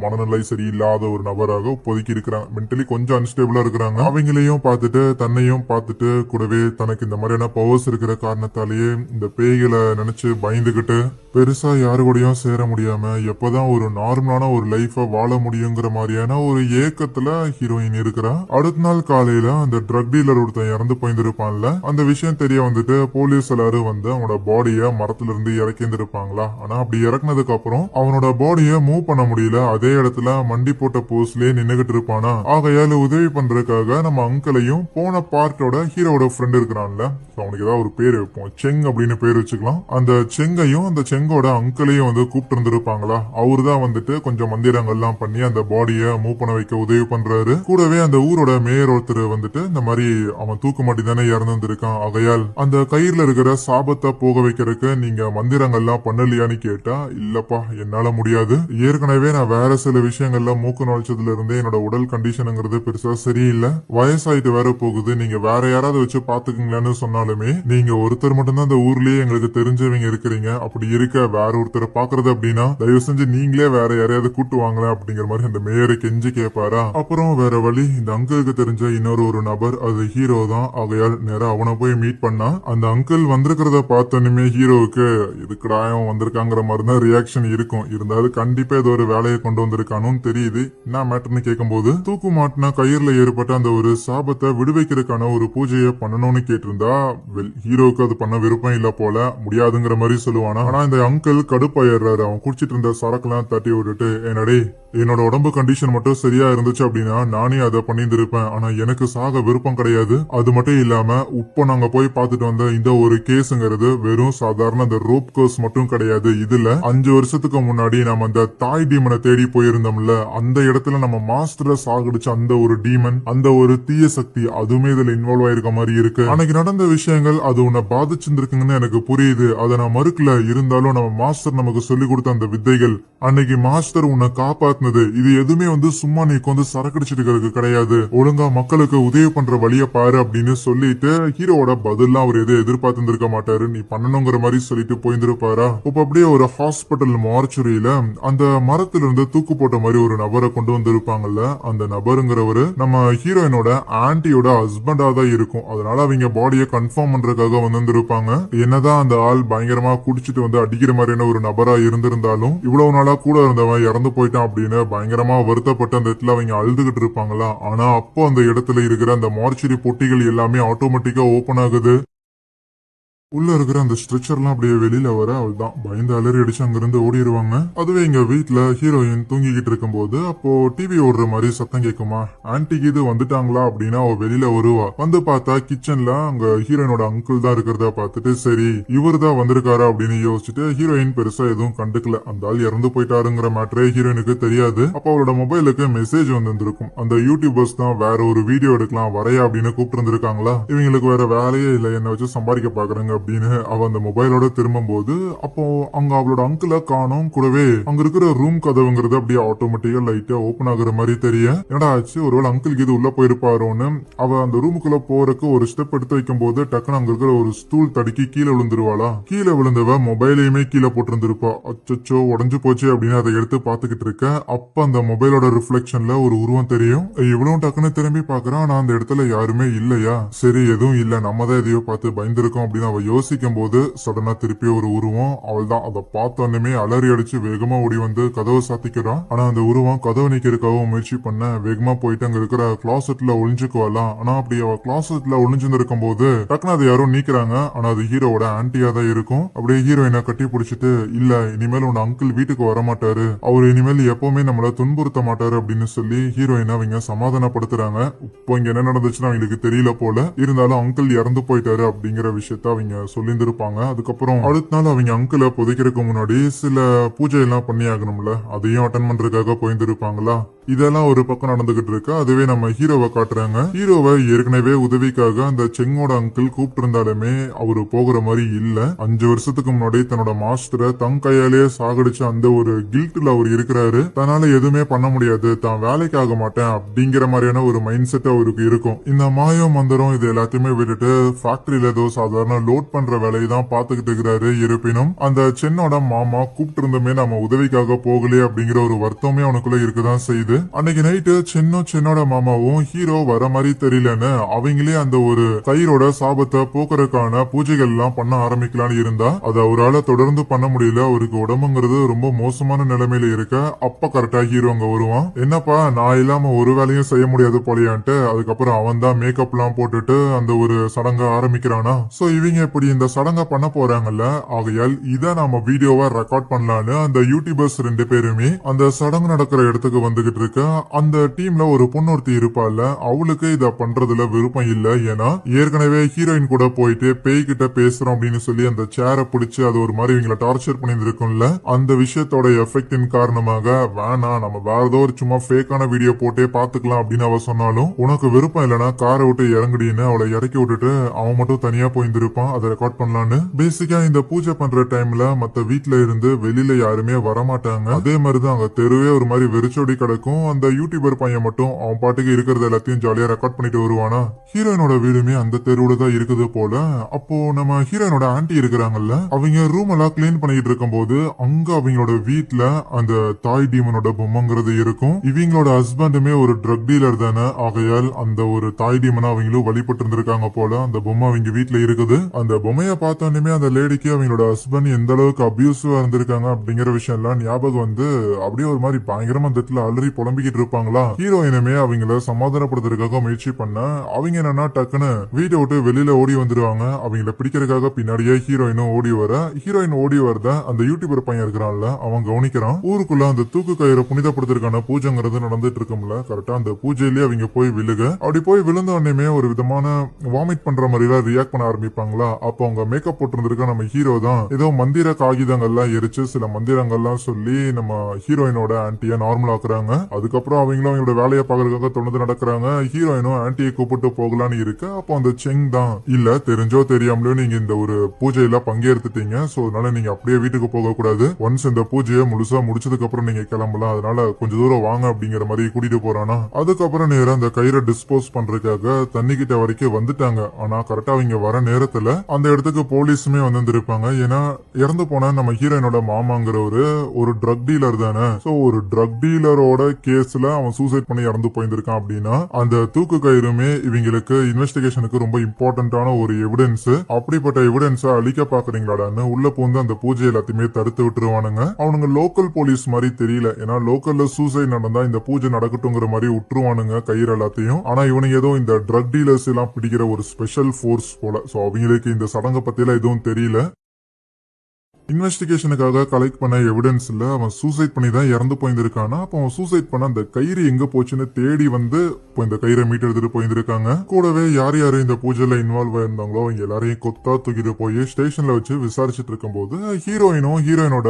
மனநிலை சரியில்லாத ஒரு நபராக இப்போதைக்கு இருக்கிறாங்க. மென்டலி கொஞ்சம் அன்ஸ்டேபிளா இருக்கிறாங்க. அவங்களையும் பார்த்துட்டு தன்னையும் பார்த்துட்டு கூடவே தனக்கு இந்த மாதிரியான பவர்ஸ் இருக்கிற காரணத்தாலேயே இந்த பேய்களை நினைச்சு பயந்துகிட்டு பெருசா யாரு கூடயும் சேர முடியாம எப்பதான் ஒரு நார்மலான ஒரு லைஃப வாழ முடியுங்கிற மாதிரியான ஒரு ஏக்கத்துல ஹீரோயின் இருக்கிறா. அடுத்த நாள் காலையில அந்த ட்ரக் டீலர் ஒருத்தன் இறந்து போயிருந்திருப்பான்ல, அந்த விஷயம் தெரிய வந்துட்டு போலீஸ் எல்லாரும் வந்து அவனோட பாடிய மரத்துல இருந்து இறக்கி இருந்திருப்பாங்களா. ஆனா அப்படி இறக்குனதுக்கு அப்புறம் அவனோட பாடிய மூவ் பண்ண முடியல. அதே இடத்துல மண்டி போட்ட போஸ்லயே நின்னுகிட்டு இருப்பானா. ஆகையால உதவி பண்றதுக்காக நம்ம அங்கிளையும் போன பார்ட்டோட ஹீரோட ஃப்ரெண்ட் இருக்கிறான்ல, அவனுக்கு ஏதாவது ஒரு பேர் வைப்போம், செங் அப்படின்னு பேர் வச்சுக்கலாம். அந்த செங்கையும் அந்த செங்கோட அங்கிளையும் வந்து கூப்பிட்டு இருந்திருப்பாங்களா. அவரு தான் வந்துட்டு கொஞ்சம் மந்திரங்கள்லாம் பண்ணி அந்த பாடிய மூவ் பண்ண வைக்க உதவி பண்றாரு. கூடவே அந்த ஊரோட மேயர் ஒருத்தர் வந்துட்டு இந்த மாதிரி அவன் தூக்கு மாட்டி தானே இறந்துருக்கான், ஆகையால் அந்த கயிறுல இருக்கிற சாபத்தை போக வைக்கிறதுக்கு நீங்க மந்திரங்கள்லாம் பண்ணலையான்னு கேட்டா இல்லப்பா என்னால முடியாது, ஏற்கனவே நான் வேற சில விஷயங்கள்ல மூக்கு நுழைச்சதுல இருந்தே என்னோட உடல் கண்டிஷனுங்கிறது பெருசா சரியில்லை, வயசாயிட்டு வேற போகுது, நீங்க வேற யாராவது வச்சு பாத்துக்கீங்களான்னு சொன்னாலுமே நீங்க ஒருத்தர் மட்டும்தான் அந்த ஊர்லயே எங்களுக்கு தெரிஞ்சவங்க இருக்கிறீங்க, அப்படி இருக்க வேற ஒருத்தரை பாக்குறது அப்படின்னா தயவு செஞ்சு நீங்களே வேற யாரையாவது கூட்டு வாங்கல அப்படிங்கிற மாதிரி அந்த மேயரை கெஞ்சி கேட்பாரா. அப்புறம் வேற வழி இந்த அங்கிளுக்கு தெரிஞ்ச இன்னொரு ஒரு நபர், அது ஹீரோ தான். ஆகையால் நேரம் அவனை போய் மீட் பண்ணா. அந்த அங்கிள் வந்திருக்கிறத பார்த்தோன்னுமே ஹீரோவுக்கு இதுக்கடாயம் வந்திருக்காங்கிற மாதிரி தான் ரியாக்ஷன் இருக்கும். இருந்தாலும் கண்டிப்பா ஏதோ ஒரு வேலையை கொண்டு வந்திருக்கானு தெரியுது. என்ன மேட்டர்னு கேட்கும்போது தூக்கு மாட்டினா கயிறுல ஏற்பட்ட அந்த ஒரு சாபத்தை விடுவிக்கிறதுக்கான ஒரு பூஜையை பண்ணணும்னு கேட்டிருந்தா ஹீரோவுக்கு அது பண்ண விருப்பம் இல்ல போல, முடியாதுங்கிற மாதிரி சொல்லுவானா. ஆனா இந்த அங்கிள் கடுப்பாயிடுறாரு. அவன் குடிச்சிட்டு இருந்த சரக்குலாம் தட்டி விட்டுட்டு என்னடே என்னோட உடம்பு கண்டிஷன் மட்டும் சரியா இருந்துச்சு அப்படின்னா நானே அதை பண்ணியிருந்திருப்பேன், ஆனா எனக்கு சாக விருப்பம் கிடையாது. அது மட்டும் இல்லாம இப்போ நாங்க போய் பார்த்துட்டு வந்த இந்த ஒரு கேஸுங்கிறது வெறும் சாதாரண அந்த ரோப் கேஸ் மட்டும் கிடையாது. இதுல 5 வருஷத்துக்கு முன்னாடி நம்ம அந்த தாய் டீமனை தேடி போயிருந்தோம்ல, அந்த இடத்துல நம்ம மாஸ்டரை சாகடிச்ச அந்த ஒரு டீமன், அந்த ஒரு தீய சக்தி அதுவுமே இதுல இன்வால்வ் ஆயிருக்க மாதிரி இருக்கு. அன்னைக்கு நடந்த விஷயங்கள் அது உன்னை பாதிச்சிருந்திருக்குங்கன்னு எனக்கு புரியுது, அதை நான் மறுக்கல. இருந்தாலும் நம்ம மாஸ்டர் நமக்கு சொல்லி கொடுத்த அந்த வித்தைகள், அன்னைக்கு மாஸ்டர் உன்னை காப்பாத்து இது எதுவுமே வந்து சும்மா நீ வந்து சரக்கடிச்சிட்டு கிடையாது, ஒழுங்கா மக்களுக்கு உதவி பண்ற வழிய பாரு அப்படின்னு சொல்லிட்டு ஹீரோட பதிலாம் அவர் எதுவும் எதிர்பார்த்து இருக்க மாட்டாரு. நீ பண்ணணுங்கிற மாதிரி சொல்லிட்டு போயிருந்திருப்பாரா. இப்ப அப்படியே ஒரு ஹாஸ்பிட்டல் மார்ச்சுரியில அந்த மரத்துல இருந்து தூக்கு போட்ட மாதிரி ஒரு நபரை கொண்டு வந்திருப்பாங்கல்ல, அந்த நபருங்கிறவரு நம்ம ஹீரோயினோட ஆன்டியோட ஹஸ்பண்டா தான் இருக்கும். அதனால அவங்க பாடியை கன்ஃபார்ம் பண்றதுக்காக வந்திருப்பாங்க. என்னதான் அந்த ஆள் பயங்கரமா குடிச்சிட்டு வந்து அடிக்கிற மாதிரியான ஒரு நபரா இருந்திருந்தாலும் இவ்வளவு நாளா கூட இருந்தவன் இறந்து போயிட்டான் அப்படின்னு பயங்கரமா வருத்தப்பட்டு அந்த இடத்துல அவங்க அழுதுகிட்டு இருப்பாங்களா. ஆனா அப்போ அந்த இடத்துல இருக்கிற அந்த மார்ச்சரி பொட்டிகள் எல்லாமே ஆட்டோமேட்டிக்கா ஓபன் ஆகுது. உள்ள இருக்கிற அந்த ஸ்ட்ரெச்சர்லாம் அப்படியே வெளியில வர அவள்தான் பயந்து அலறி அடிச்சு அங்கிருந்து ஓடிடுவாங்க. அதுவே எங்க வீட்டுல ஹீரோயின் தூங்கிக்கிட்டு இருக்கும்போது அப்போ டிவி ஓடுற மாதிரி சத்தம் கேட்குமா. ஆன்டிக்கு இது வந்துட்டாங்களா அப்படின்னா அவ வெளியில வருவா. வந்து பார்த்தா கிச்சன்ல அங்க ஹீரோயினோட அங்கிள் தான் இருக்கிறத பார்த்துட்டு சரி இவர் தான் வந்திருக்காரா அப்படின்னு யோசிச்சுட்டு ஹீரோயின் பெருசா எதுவும் கண்டுக்கல. அந்த ஆள் இறந்து போயிட்டாருங்கிற மேட்டரே ஹீரோயினுக்கு தெரியாது. அப்ப அவளோட மொபைலுக்கு மெசேஜ் வந்திருக்கும். அந்த யூடியூபர்ஸ் தான் வேற ஒரு வீடியோ எடுக்கலாம் வரையா அப்படின்னு கூப்பிட்டு இருந்திருக்காங்களா. இவங்களுக்கு வேற வேலையே இல்லை, என்ன வச்சு சம்பாதிக்க பாக்குறாங்க அப்படின்னு அவ அந்த மொபைலோட திரும்பும்போது அப்போ அங்க அவளோட அங்கிள காணோம். கூடவே அங்க இருக்கிற ரூம் கதவுங்கிறது அப்படியே ஆட்டோமேட்டிக்கா லைட்டா ஓபன் ஆகுற மாதிரி தெரிய என்னடா ஆச்சு ஒருவேளை அங்கிள் இது உள்ள போயிருப்பாரோன்னு அவ அந்த ரூமுக்குள்ள போறதுக்கு ஒரு ஸ்டெப் எடுத்து வைக்கும் போது டக்குன்னு அங்க இருக்கிற ஒரு ஸ்டூல் தடுக்கி கீழே விழுந்துருவாளா. கீழே விழுந்தவ மொபைலையுமே கீழே போட்டிருந்திருப்பா. அச்சோ உடஞ்சு போச்சு அப்படின்னு அதை எடுத்து பாத்துக்கிட்டு இருக்க அப்ப அந்த மொபைலோட ரிஃப்ளெக்ஷன்ல ஒரு உருவம் தெரியும். இவ்வளவு டக்குன்னு திரும்பி பாக்குறான். ஆனா அந்த இடத்துல யாருமே இல்லையா. சரி எதுவும் இல்ல நம்ம தான் எதையோ பார்த்து பயந்துருக்கோம் அப்படின்னு அவ யோசிக்கும் போது சடனா திருப்பி ஒரு உருவம். அவள் தான் அதை பார்த்தோன்னுமே அலறி அடிச்சு வேகமா ஓடி வந்து கதவை சாத்திக்கிறான். ஆனா அந்த உருவம் கதவை நிக்கிறதுக்காக முயற்சி பண்ண வேகமா போயிட்டு அங்க இருக்கிற கிளாசெட்ல ஒளிஞ்சுக்குவாலாம். ஆனா அப்படி அவ கிளாசெட்ல ஒளிஞ்சிருக்கும் போது டக்குனு அதை யாரும் நீக்கிறாங்க. ஆனா அது ஹீரோவோட ஆன்டியா தான் இருக்கும். அப்படியே ஹீரோயினை கட்டி பிடிச்சிட்டு இல்ல இனிமேல் உன் அங்கிள் வீட்டுக்கு வர மாட்டாரு, அவரு இனிமேல் எப்பவுமே நம்மள துன்புறுத்த மாட்டாரு அப்படின்னு சொல்லி ஹீரோயினை அவங்க சமாதானப்படுத்துறாங்க. இப்போ இங்க என்ன நடந்துச்சுன்னு அவங்களுக்கு தெரியல போல. இருந்தாலும் அங்கிள் இறந்து போயிட்டாரு அப்படிங்கிற விஷயத்த அவங்க சொல்லியிருந்திருப்பாங்க. அதுக்கப்புறம் அடுத்த நாள் அவங்க அங்கிளை புதைக்கிறதுக்கு முன்னாடி சில பூஜை எல்லாம் பண்ணி ஆகணும்ல, அதையும் அட்டன் பண்றதுக்காக போயிருந்திருப்பாங்களா. இதெல்லாம் ஒரு பக்கம் நடந்துகிட்டு இருக்கு. அதுவே நம்ம ஹீரோவை காட்டுறாங்க. ஹீரோவை ஏற்கனவே உதவிக்காக அந்த செங்கோட அங்கிள் கூப்பிட்டு இருந்தாலுமே அவரு போகிற மாதிரி இல்ல. 5 வருஷத்துக்கு முன்னாடி தன்னோட மாஸ்டரை தன் கையாலேயே சாகடிச்சு அந்த ஒரு கில்ட்ல அவர் இருக்கிறாரு. தன்னால எதுவுமே பண்ண முடியாது, தான் வேலைக்கு ஆக மாட்டேன் அப்படிங்கிற மாதிரியான ஒரு மைண்ட் செட் அவருக்கு இருக்கும். இந்த மாயம் மந்திரம் இது எல்லாத்தையுமே விட்டுட்டு ஃபேக்டரியில ஏதோ சாதாரண லோட் பண்ற வேலையை தான் பாத்துக்கிட்டு இருக்கிறாரு. இருப்பினும் அந்த சென்னோட மாமா கூப்பிட்டு இருந்துமே நம்ம உதவிக்காக போகலையே அப்படிங்கிற ஒரு வருத்தமே அவனுக்குள்ள இருக்குதான் செய்யுது. அன்னைக்கு நைட்டு சென்னோட மாமாவும் ஹீரோ வர மாதிரி தெரியலன்னு அவங்களே அந்த ஒரு கயிறோட சாபத்தை போக்குறதுக்கான பூஜைகள் எல்லாம் பண்ண ஆரம்பிக்கலான்னு இருந்தா அது அவரால் தொடர்ந்து பண்ண முடியல. அவருக்கு உடம்புங்கிறது ரொம்ப மோசமான நிலைமையில இருக்க அப்ப கரெக்டா ஹீரோ அங்க வருவான். என்னப்பா நான் இல்லாம ஒரு வேலையும் செய்ய முடியாது போலியான்ட்டு அதுக்கப்புறம் அவன் தான் மேக்கப் எல்லாம் போட்டுட்டு அந்த ஒரு சடங்க ஆரம்பிக்கிறானா. சோ இவங்க இப்படி இந்த சடங்க பண்ண போறாங்கல்ல, ஆகையால் இத நாம வீடியோவா ரெக்கார்ட் பண்ணலான்னு அந்த யூடியூபர்ஸ் 2 பேருமே அந்த சடங்கு நடக்கிற இடத்துக்கு வந்துகிட்டு இருக்க அந்த டீம்ல ஒரு பொண்ணு ஒருத்தி இருப்பாள்ல, அவளுக்கு இத பண்றதுல விருப்பம் இல்ல. ஏன்னா ஏற்கனவே ஹீரோயின் கூட போயிட்டு பேய் கிட்ட பேசுறோம் அப்படின்னு சொல்லி அந்த சேரை பிடிச்சு அது ஒரு மாதிரி இவங்களை டார்ச்சர் பண்ணிருக்கும்ல, அந்த விஷயத்தோட எஃபெக்டின் காரணமாக வேணாம் நம்ம வேற ஏதோ ஒரு சும்மா ஃபேக்கான வீடியோ போட்டே பாத்துக்கலாம் அப்படின்னு அவ சொன்னாலும் உனக்கு விருப்பம் இல்லைன்னா காரை விட்டு இறங்குடின்னு அவளை இறக்கி விட்டுட்டு அவன் மட்டும் தனியா போயிருந்திருப்பான் அதை ரெக்கார்ட் பண்ணலான்னு. பேசிக்கா இந்த பூஜை பண்ற டைம்ல மத்த வீட்டுல இருந்து வெளியில யாருமே வரமாட்டாங்க. அதே மாதிரிதான் அங்க தெருவே ஒரு மாதிரி வெறிச்சோடி கிடக்கும். அந்த யூடியூபர் பையன் மட்டும் அவன் பாட்டுக்கு இருக்கிறது எல்லாத்தையும் ஜாலியா ரெக்கார்ட் பண்ணிட்டு வருவானா. ஹீரோயினோட வீடுமே அந்த தெருவுல தான் இருக்குது போல. அப்போ நம்ம ஹீரோயினோட ஆன்டி இருக்கிறாங்கல்ல, அவங்க ரூம் எல்லாம் கிளீன் பண்ணிட்டு இருக்கும் போது அங்க அவங்களோட வீட்டுல அந்த தாய் டீமனோட பொம்மைங்கிறது இருக்கும். இவங்களோட ஹஸ்பண்டுமே ஒரு ட்ரக் டீலர் தானே, ஆகையால் அந்த ஒரு தாய் டீமனை அவங்களும் வழிபட்டு இருந்திருக்காங்க போல. அந்த பொம்மை அவங்க வீட்டுல இருக்குது. அந்த பொம்மையை பார்த்தோன்னே அந்த லேடிக்கு அவங்களோட ஹஸ்பண்ட் எந்த அளவுக்கு அபியூசிவா இருந்திருக்காங்க அப்படிங்கிற விஷயம் எல்லாம் ஞாபகம் வந்து அப்படியே ஒரு மாதிரி பயங்கரமா அந்த இடத்துல அலறி புலம்பிக்கிட்டு இருப்பாங்களா. ஹீரோயினுமே அவங்கள சமாதானப்படுத்துறதுக்காக முயற்சி பண்ண அவங்க என்னன்னா டக்குன்னு வீட்டை விட்டு வெளியில ஓடி வந்துருவாங்க. அவங்கள பிடிக்கிறதுக்காக பின்னாடியே ஹீரோயினும் ஓடி வர ஹீரோயின் ஓடி வரத அந்த யூடியூபர் பையன் இருக்கிறான்ல அவன் கவனிக்கிறான். ஊருக்குள்ள அந்த தூக்கு கயிறை புனிதப்படுத்துறதுக்கான பூஜைங்கிறது நடந்துட்டு இருக்கும்ல, கரெக்டா அந்த பூஜையிலேயே அவங்க போய் விழுக அப்படி போய் விழுந்த உடனே ஒரு விதமான வாமிட் பண்ற மாதிரி எல்லாம் ரியாக்ட் பண்ண ஆரம்பிப்பாங்களா. அப்போ அவங்க மேக்கப் போட்டிருந்திருக்க நம்ம ஹீரோ தான் ஏதோ மந்திர காகிதங்கள்லாம் எரிச்சு சில மந்திரங்கள்லாம் சொல்லி நம்ம ஹீரோயினோட ஆன்டிய நார்மல் ஆக்குறாங்க. அதுக்கப்புறம் அவங்களும் அவங்களோட வேலையை பாக்குறதுக்காக தொடர்ந்து நடக்கிறாங்க. ஹீரோயினும் ஆன்டியை கூப்பிட்டு போகலான்னு இருக்கு. அப்போ அந்த செங் தான் இல்ல தெரிஞ்சோ தெரியாமலோ நீங்க இந்த ஒரு பூஜையில பங்கேற்றுட்டீங்க, சோ அதனால நீங்க அப்படியே வீட்டுக்கு போக கூடாது, ஒன்ஸ் இந்த பூஜையை முழுசா முடிச்சதுக்கு அப்புறம் நீங்க கிளம்பலாம், அதனால கொஞ்ச தூரம் வாங்க அப்படிங்கிற மாதிரி கூட்டிட்டு போறானா. அதுக்கப்புறம் நேரம் அந்த கயிறை டிஸ்போஸ் பண்றதுக்காக தண்ணி கிட்ட வரைக்கும் வந்துட்டாங்க. ஆனா கரெக்டா அவங்க வர நேரத்துல அந்த இடத்துக்கு போலீஸுமே வந்திருப்பாங்க. ஏன்னா இறந்து போன நம்ம ஹீரோயினோட மாமாங்கிற ஒரு ட்ரக் டீலர் தானே, சோ ஒரு ட்ரக் டீலரோட கேஸ்ல அவன் சூசைட் பண்ணி இறந்து போயிருந்திருக்கான் அப்படின்னா அந்த தூக்கு கயிறுமே இவங்களுக்கு இன்வெஸ்டிகேஷனுக்கு ரொம்ப இம்பார்ட்டன்டான ஒரு எவிடன்ஸ். அப்படிப்பட்ட எவிடன்ஸ அழிக்க பாக்குறீங்களாடான்னு உள்ள பூந்து அந்த பூஜை எல்லாத்தையுமே தடுத்து விட்டுருவானுங்க. அவனுங்க லோக்கல் போலீஸ் மாதிரி தெரியல. ஏன்னா லோக்கல்ல சூசைட் நடந்தா இந்த பூஜை நடக்கட்டுங்கிற மாதிரி விட்டுருவானுங்க கயிறு எல்லாத்தையும். ஆனா இவனுங்க ஏதோ இந்த ட்ரக் டீலர்ஸ் எல்லாம் பிடிக்கிற ஒரு ஸ்பெஷல் போர்ஸ் போல. சோ அவங்களுக்கு இந்த சடங்கை பத்தி எல்லாம் எதுவும் தெரியல. இன்வெஸ்டிகேஷனுக்காக கலெக்ட் பண்ண எவிடன்ஸ்ல அவன் சூசைட் பண்ணி தான் இறந்து போயிருந்திருக்கானா. அப்ப அவன் சூசைட் பண்ண அந்த கயிறு எங்க போச்சுன்னு தேடி வந்து இந்த கயிறை மீட்டு எடுத்துட்டு போயிருந்திருக்காங்க. கூடவே யார் யாரு இந்த பூஜையில இன்வால்வ் ஆயிருந்தாங்களோ அவங்க எல்லாரையும் கொத்தா தூக்கிட்டு போய் ஸ்டேஷன்ல வச்சு விசாரிச்சுட்டு இருக்கும் போது ஹீரோயினோட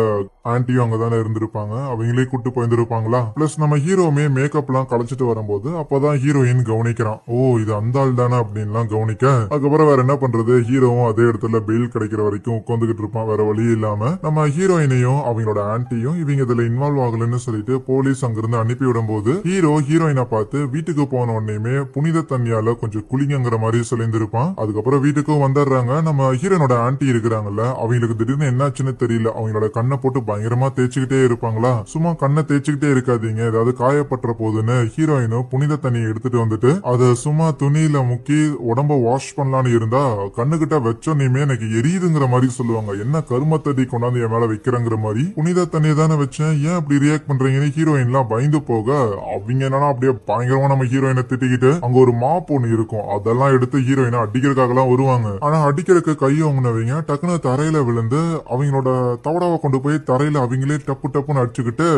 ஆன்டியும் அங்கதானே இருந்திருப்பாங்க. அவங்களே கூட்டு போயிருந்திருப்பாங்களா. பிளஸ் நம்ம ஹீரோமே மேக்கப் எல்லாம் கலைச்சிட்டு வரும்போது அப்பதான் ஹீரோயின் கவனிக்கிறான். ஓ இது அந்த ஆள் தானே அப்படின்லாம் கவனிக்க அதுக்கப்புறம் வேற என்ன பண்றது, ஹீரோவும் அதே இடத்துல பெயில் கிடைக்கிற வரைக்கும் உட்காந்துக்கிட்டு இருப்பான். வேற வழி இல்ல. நம்ம ஹீரோயினையும் அவங்களோட ஆன்டியும் இவங்க இதுல இன்வால்வ் ஆகலன்னு சொல்லிட்டு போலீஸ் அங்கிருந்து அனுப்பி விடும் போது ஹீரோயினை பார்த்து வீட்டுக்கு போன உடனே புனித தண்ணியால கொஞ்சம் குளிங்கிற மாதிரி சொல்லியிருந்திருப்பான். அதுக்கப்புறம் வீட்டுக்கும் வந்துடுறாங்க. நம்ம ஹீரோனோட ஆன்டி இருக்கிறாங்கல்ல அவங்களுக்கு திடீர்னு என்னாச்சுன்னு தெரியல. அவங்களோட கண்ணை போட்டு பயங்கரமா தேய்ச்சிக்கிட்டே இருப்பாங்களா. சும்மா கண்ணை தேய்ச்சிக்கிட்டே இருக்காதீங்க ஏதாவது காயப்பட்ட போதுன்னு ஹீரோயினும் புனித தண்ணியை எடுத்துட்டு வந்துட்டு அதை சும்மா துணியில முக்கி உடம்ப வாஷ் பண்ணலான்னு இருந்தா கண்ணுகிட்ட வச்சோன்னே எனக்கு எரியுதுங்கிற மாதிரி சொல்லுவாங்க. என்ன கருமத்தை கொண்டாந்து என் மேல வைக்கிறங்கிற மாதிரி. புனித தண்ணியை தானே வச்சேன் ஏன் அப்படி ரியாக்ட் பண்றீங்கன்னு ஹீரோயின்லாம் பயந்து போக அவங்க என்னன்னா அப்படியே பயங்கரமா நம்ம ஹீரோயினை திட்டிக்கிட்டு அங்க ஒரு மாப் ஒண்ணு இருக்கும் அதெல்லாம் எடுத்து ஹீரோயினை அடிக்கிறதுக்காக எல்லாம் வருவாங்க. ஆனா அடிக்கிறதுக்கு கையை வாங்கினவங்க டக்குனு தரையில விழுந்து அவங்களோட தவடாவை கொண்டு போய் தரையில அவங்களே டப்பு டப்புன்னு அடிச்சுக்கிட்டு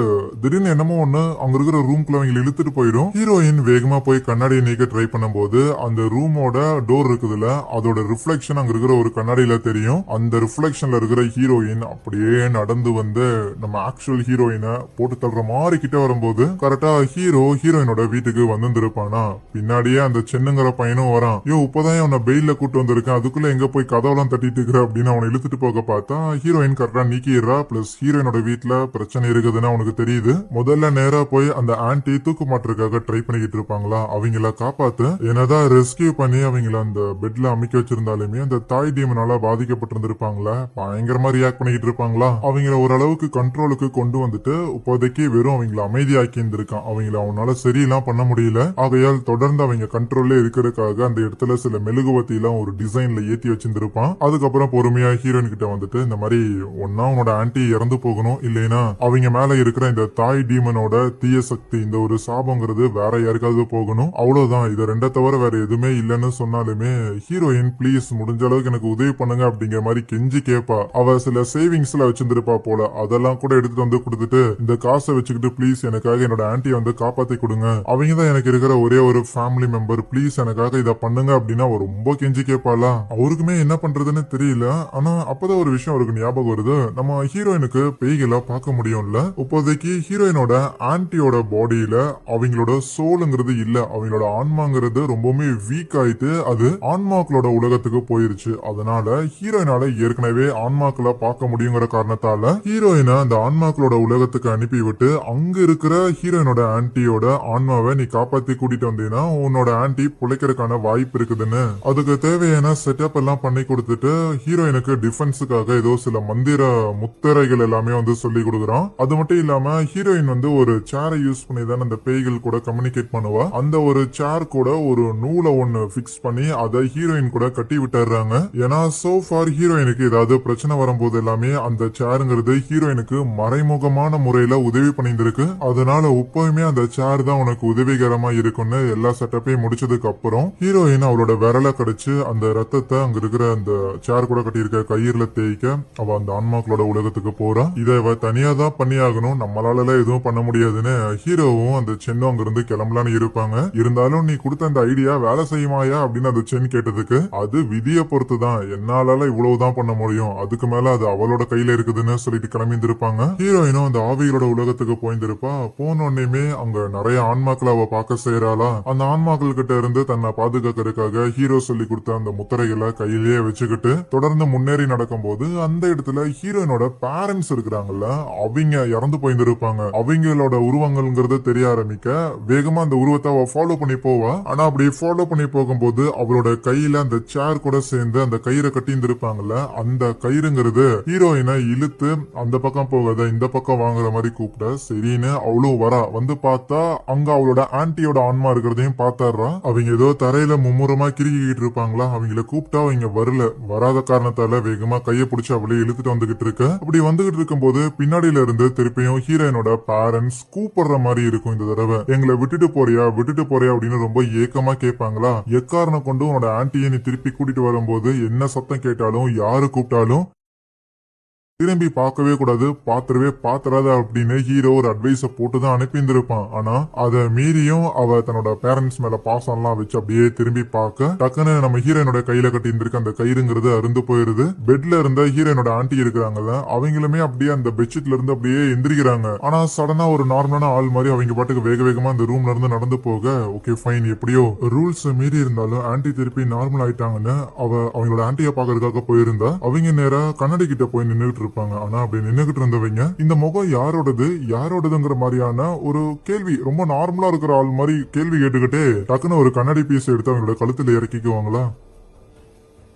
திடீர்னு என்னமோ ஒண்ணு அங்க இருக்கிற ரூம்குள்ள அவங்க இழுத்துட்டு போயிடும். ஹீரோயின் வேகமா போய் கண்ணாடியை நீக்க ட்ரை பண்ணும்போது அந்த ரூமோட டோர் இருக்குதுல அதோட ரிஃப்ளெக்ஷன் அங்க இருக்கிற ஒரு கண்ணாடியில தெரியும். அந்த ரிஃப்ளெக்ஷன்ல இருக்கிற ஹீரோயின் அப்படியே நடந்து வந்து நம்ம ஆக்சுவல் ஹீரோயினை போட்டு தள்ளுற மாதிரி கிட்ட வரும்போது கரெக்டா ஹீரோயினோட வீட்டுக்கு வந்திருப்பானா. பின்னாடியே அந்த சென்னுங்கிற பையனும் வரான். இப்பதான் அவனை பெயில கூட்டு வந்திருக்கேன் அதுக்குள்ள எங்க போய் கதவெல்லாம் தட்டிட்டு இருக்கிற அப்படின்னு அவனை இழுத்துட்டு போக பார்த்தா ஹீரோயின் கரெக்டா நீக்கிடுறா. பிளஸ் ஹீரோயினோட வீட்டுல பிரச்சனை இருக்குதுன்னு அவனுக்கு தெரியுது. முதல்ல நேரா போய் அந்த ஆன்டி தூக்கு மாட்டுறதுக்காக ட்ரை பண்ணிக்கிட்டு இருப்பாங்களா அவங்கள காப்பாத்து என்னதான் ரெஸ்கியூ பண்ணி அவங்கள அந்த பெட்ல அமைக்க வச்சிருந்தாலுமே அந்த தாய் டீமனால பாதிக்கப்பட்டிருந்திருப்பாங்களா பயங்கரமா ரியாக்ட் பண்ணிக்கிட்டு இருப்பாங்களா. அவங்கள ஓரளவுக்கு கண்ட்ரோலுக்கு கொண்டு வந்துட்டு இப்போதைக்கு வெறும் அவங்கள அமைதியாக்கி இருந்திருக்கான். அவங்கள அவனால சரியெல்லாம் பண்ண முடியல. ஆகையால் தொடர்ந்து அவங்க கண்ட்ரோல்ல இருக்கிறதுக்காக அந்த இடத்துல சில மெழுகுவத்தி எல்லாம் ஒரு டிசைன்ல ஏத்தி வச்சிருந்திருப்பான். அதுக்கப்புறம் பொறுமையா ஹீரோயின் கிட்ட வந்துட்டு இந்த மாதிரி ஒன்னா உன்னோட ஆன்டி இறந்து போகணும் இல்லைன்னா அவங்க மேல இருக்கிற இந்த தாய் டீமனோட தீய சக்தி இந்த ஒரு சாபங்கிறது வேற யாருக்காவது போகணும் அவ்வளவுதான் இதை ரெண்ட தவிர வேற எதுவுமே இல்லைன்னு சொன்னாலுமே ஹீரோயின் பிளீஸ் முடிஞ்ச அளவுக்கு எனக்கு உதவி பண்ணுங்க அப்படிங்கிற மாதிரி கெஞ்சி கேப்பா. அவ சில சேவிங்ஸ்ல வச்சிருந்திருப்பா போல அதெல்லாம் கூட எடுத்துட்டு வந்து கொடுத்துட்டு இந்த காசை வச்சுக்கிட்டு பிளீஸ் எனக்காக என்னோட ஆன்டியை வந்து காப்பாத்தி கொடுங்க அவங்க தான் எனக்கு இருக்கிற ஒரே ஒரு ஃபேமிலி மெம்பர் பிளீஸ் எனக்காக இதை பண்ணுங்க அப்படின்னா ரொம்ப கெஞ்சி கேட்பாளா. அவருக்குமே என்ன பண்றதுன்னு தெரியல. ஆனா அப்பதான் ஒரு விஷயம் அவருக்கு ஞாபகம் வருது. நம்ம ஹீரோயினுக்கு பேய்களை பார்க்க முடியும்ல. இப்போதைக்கு ஹீரோயினோட ஆன்டியோட பாடியில அவங்களோட சோலுங்கிறது இல்ல அவங்களோட ஆன்மாங்கிறது ரொம்பவுமே வீக் ஆயிட்டு அது ஆன்மாக்களோட உலகத்துக்கு போயிருச்சு. அதனால ஹீரோயினால ஏற்கனவே ஆன்மாக்களை பார்க்க முடியுங்கிற காரணத்தால ஹீரோயினை அந்த ஆன்மாக்களோட உலகத்துக்கு அனுப்பி விட்டு அங்க இருக்கிற ஹீரோயினோட ஆன்டியோட ஆன்மாவை நீ காப்பாத்தி கூட்டிட்டு வந்தீங்கன்னா உன்னோட ஆன்டி பிழைக்கிறதுக்கான வாய்ப்பு இருக்குதுன்னு அதுக்கு தேவையான செட்டப் எல்லாம் பண்ணி கொடுத்துட்டு ஹீரோயினுக்கு டிஃபென்ஸுக்காக ஏதோ சில மந்திர முத்திரைகள் எல்லாமே வந்து சொல்லி கொடுக்குறான். அது மட்டும் இல்லாம ஹீரோயின் வந்து ஒரு சேரை யூஸ் பண்ணி தான் அந்த பேய்கள் கூட கம்யூனிகேட் பண்ணுவா. அந்த ஒரு சேர் கூட ஒரு நூலை ஒண்ணு பிக்ஸ் பண்ணி அதை ஹீரோயின் கூட கட்டி விட்டுறாங்க. ஏன்னா சோ ஃபார் ஹீரோயினுக்கு ஏதாவது பிரச்சனை வரும்போது எல்லாமே அந்த சேருங்கிறது ஹீரோயினுக்கு மறைமுகமான முறையில உதவி பண்ணிருக்கு. அதனால எப்பவுமே அந்த சேர் தான் உனக்கு உதவிகரமா இருக்கும்னு எல்லா செட்டப்பையும் முடிச்சதுக்கு அப்புறம் ஹீரோயின் அவளோட விரலை கடிச்சு அந்த ரத்தத்தை அங்க இருக்கிற அந்த சேர் கூட கட்டியிருக்க கயிறுல தேய்க்க அவ அந்த ஆன்மாக்களோட உலகத்துக்கு போறா. இதை அவ தனியா தான் பண்ணி ஆகணும் நம்மளால எதுவும் பண்ண முடியாதுன்னு ஹீரோவும் அந்த சென்னும் அங்க இருந்து கிளம்பலான்னு இருப்பாங்க. இருந்தாலும் நீ கொடுத்த அந்த ஐடியா வேலை செய்யுமாயா அப்படின்னு அந்த சென் கேட்டதுக்கு அது விதியை பொறுத்து தான் என்னால இவ்வளவுதான் பண்ண முடியும் அதுக்கு மேல அது அவளோட கையில இருக்குதுன்னு சொல்லிட்டு கிளம்பிந்திருப்பாங்க. ஹீரோயினும் அந்த ஆவிகளோட உலகத்துக்கு போயிருந்திருப்பா. போனோடனே அங்க நிறைய ஆன்மாக்களை அவ பார்க்க செய்யறாளா. அந்த ஆன்மாக்கள் கிட்ட இருந்து தன்னை பாதுகாக்கிறதுக்காக ஹீரோ சொல்லி கொடுத்த அந்த முத்திரைகளை கையிலேயே வச்சுக்கிட்டு தொடர்ந்து முன்னேறி நடக்கும் போது அந்த இடத்துல ஹீரோயினோட பேரண்ட்ஸ் இருக்கிறாங்கல்ல அவங்க இறந்து போயிருந்திருப்பாங்க. அவங்களோட உருவங்கள்ங்கிறது தெரிய ஆரம்பிக்க வேகமா அந்த உருவத்தை அவ ஃபாலோ பண்ணி போவா. ஆனா அப்படி ஃபாலோ பண்ணி போகும்போது அவளோட கையில அந்த சேர் கூட சேர்ந்து அந்த கயிறை கட்டி இருந்திருப்பாங்கல்ல அந்த கயிறுங்கிறது ஹீரோயினை இழுத்து அந்த பக்கம் போகாத இந்த பக்கம் வாங்குற மாதிரி கூப்பிட சரின்னு அவளும் வரா. வந்து பார்த்தா அங்க அவளோட ஆன்டியோட ஆன்மா இருக்கிறதையும் பாத்தாடுறா. அவங்க ஏதோ தரையில மும்முரமா கிறுக்கிட்டு இருப்பாங்களா, அவங்கள கூப்பிட்டா அவங்க வரல. வராத காரணத்தால வேகமா கைய பிடிச்சு அவளே இழுத்துட்டு வந்துகிட்டு இருக்க. அப்படி வந்துகிட்டு இருக்கும் போது பின்னாடியில இருந்து திருப்பியும் ஹீரோயினோட பேரண்ட்ஸ் கூப்பிடுற மாதிரி இருக்கும். இந்த தடவை எங்களை விட்டுட்டு போறியா அப்படின்னு ரொம்ப ஏக்கமா கேட்பாங்களா. எக்காரணம் கொண்டு உன்னோட ஆன்டியை நீ திருப்பி கூட்டிட்டு வரும்போது என்ன சத்தம் கேட்டாலும் யாரு கூப்பிட்டாலும் திரும்பி பார்க்கவே கூடாது, பாத்துறாத அப்படின்னு ஹீரோ ஒரு அட்வைஸ போட்டுதான் அனுப்பியிருந்திருப்பான். ஆனா அத மீறியும் அவ தன்னோட பேரண்ட்ஸ் மேல பாசம் எல்லாம் வச்சு அப்படியே திரும்பி பார்க்க டக்குன்னு நம்ம ஹீரோயினோட கையில கட்டி இருந்திருக்க அந்த கயிறுங்கிறது அருந்து போயிருது. பெட்ல இருந்த ஹீரோயினோட ஆண்டி இருக்கிறாங்கல்ல, அவங்களுமே அப்படியே அந்த பெட்ஷீட்ல இருந்து அப்படியே எந்திரிக்கிறாங்க. ஆனா சடனா ஒரு நார்மலான ஆள் மாதிரி அவங்க பாட்டுக்கு வேக வேகமா அந்த ரூம்ல இருந்து நடந்து போக ஓகே ஃபைன், எப்படியோ ரூல்ஸ் மீறி இருந்தாலும் ஆன்டி திருப்பி நார்மல் ஆயிட்டாங்கன்னு அவங்களோட ஆன்டியை பாக்குறதுக்காக போயிருந்தா அவங்க நேரா கண்ணாடி கிட்ட போய் நின்றுட்டு இருப்பாங்க. ஆனா அப்படி நின்னுகிட்டு இருந்தவங்க இந்த முகம் யாரோடதுங்கிற மாதிரியான ஒரு கேள்வி, ரொம்ப நார்மலா இருக்கிற ஆள் மாதிரி கேள்வி கேட்டுக்கிட்டே டக்குன்னு ஒரு கண்ணாடி பீஸ் எடுத்து அவங்களோட கழுத்துல இறக்கிக்குவாங்களா.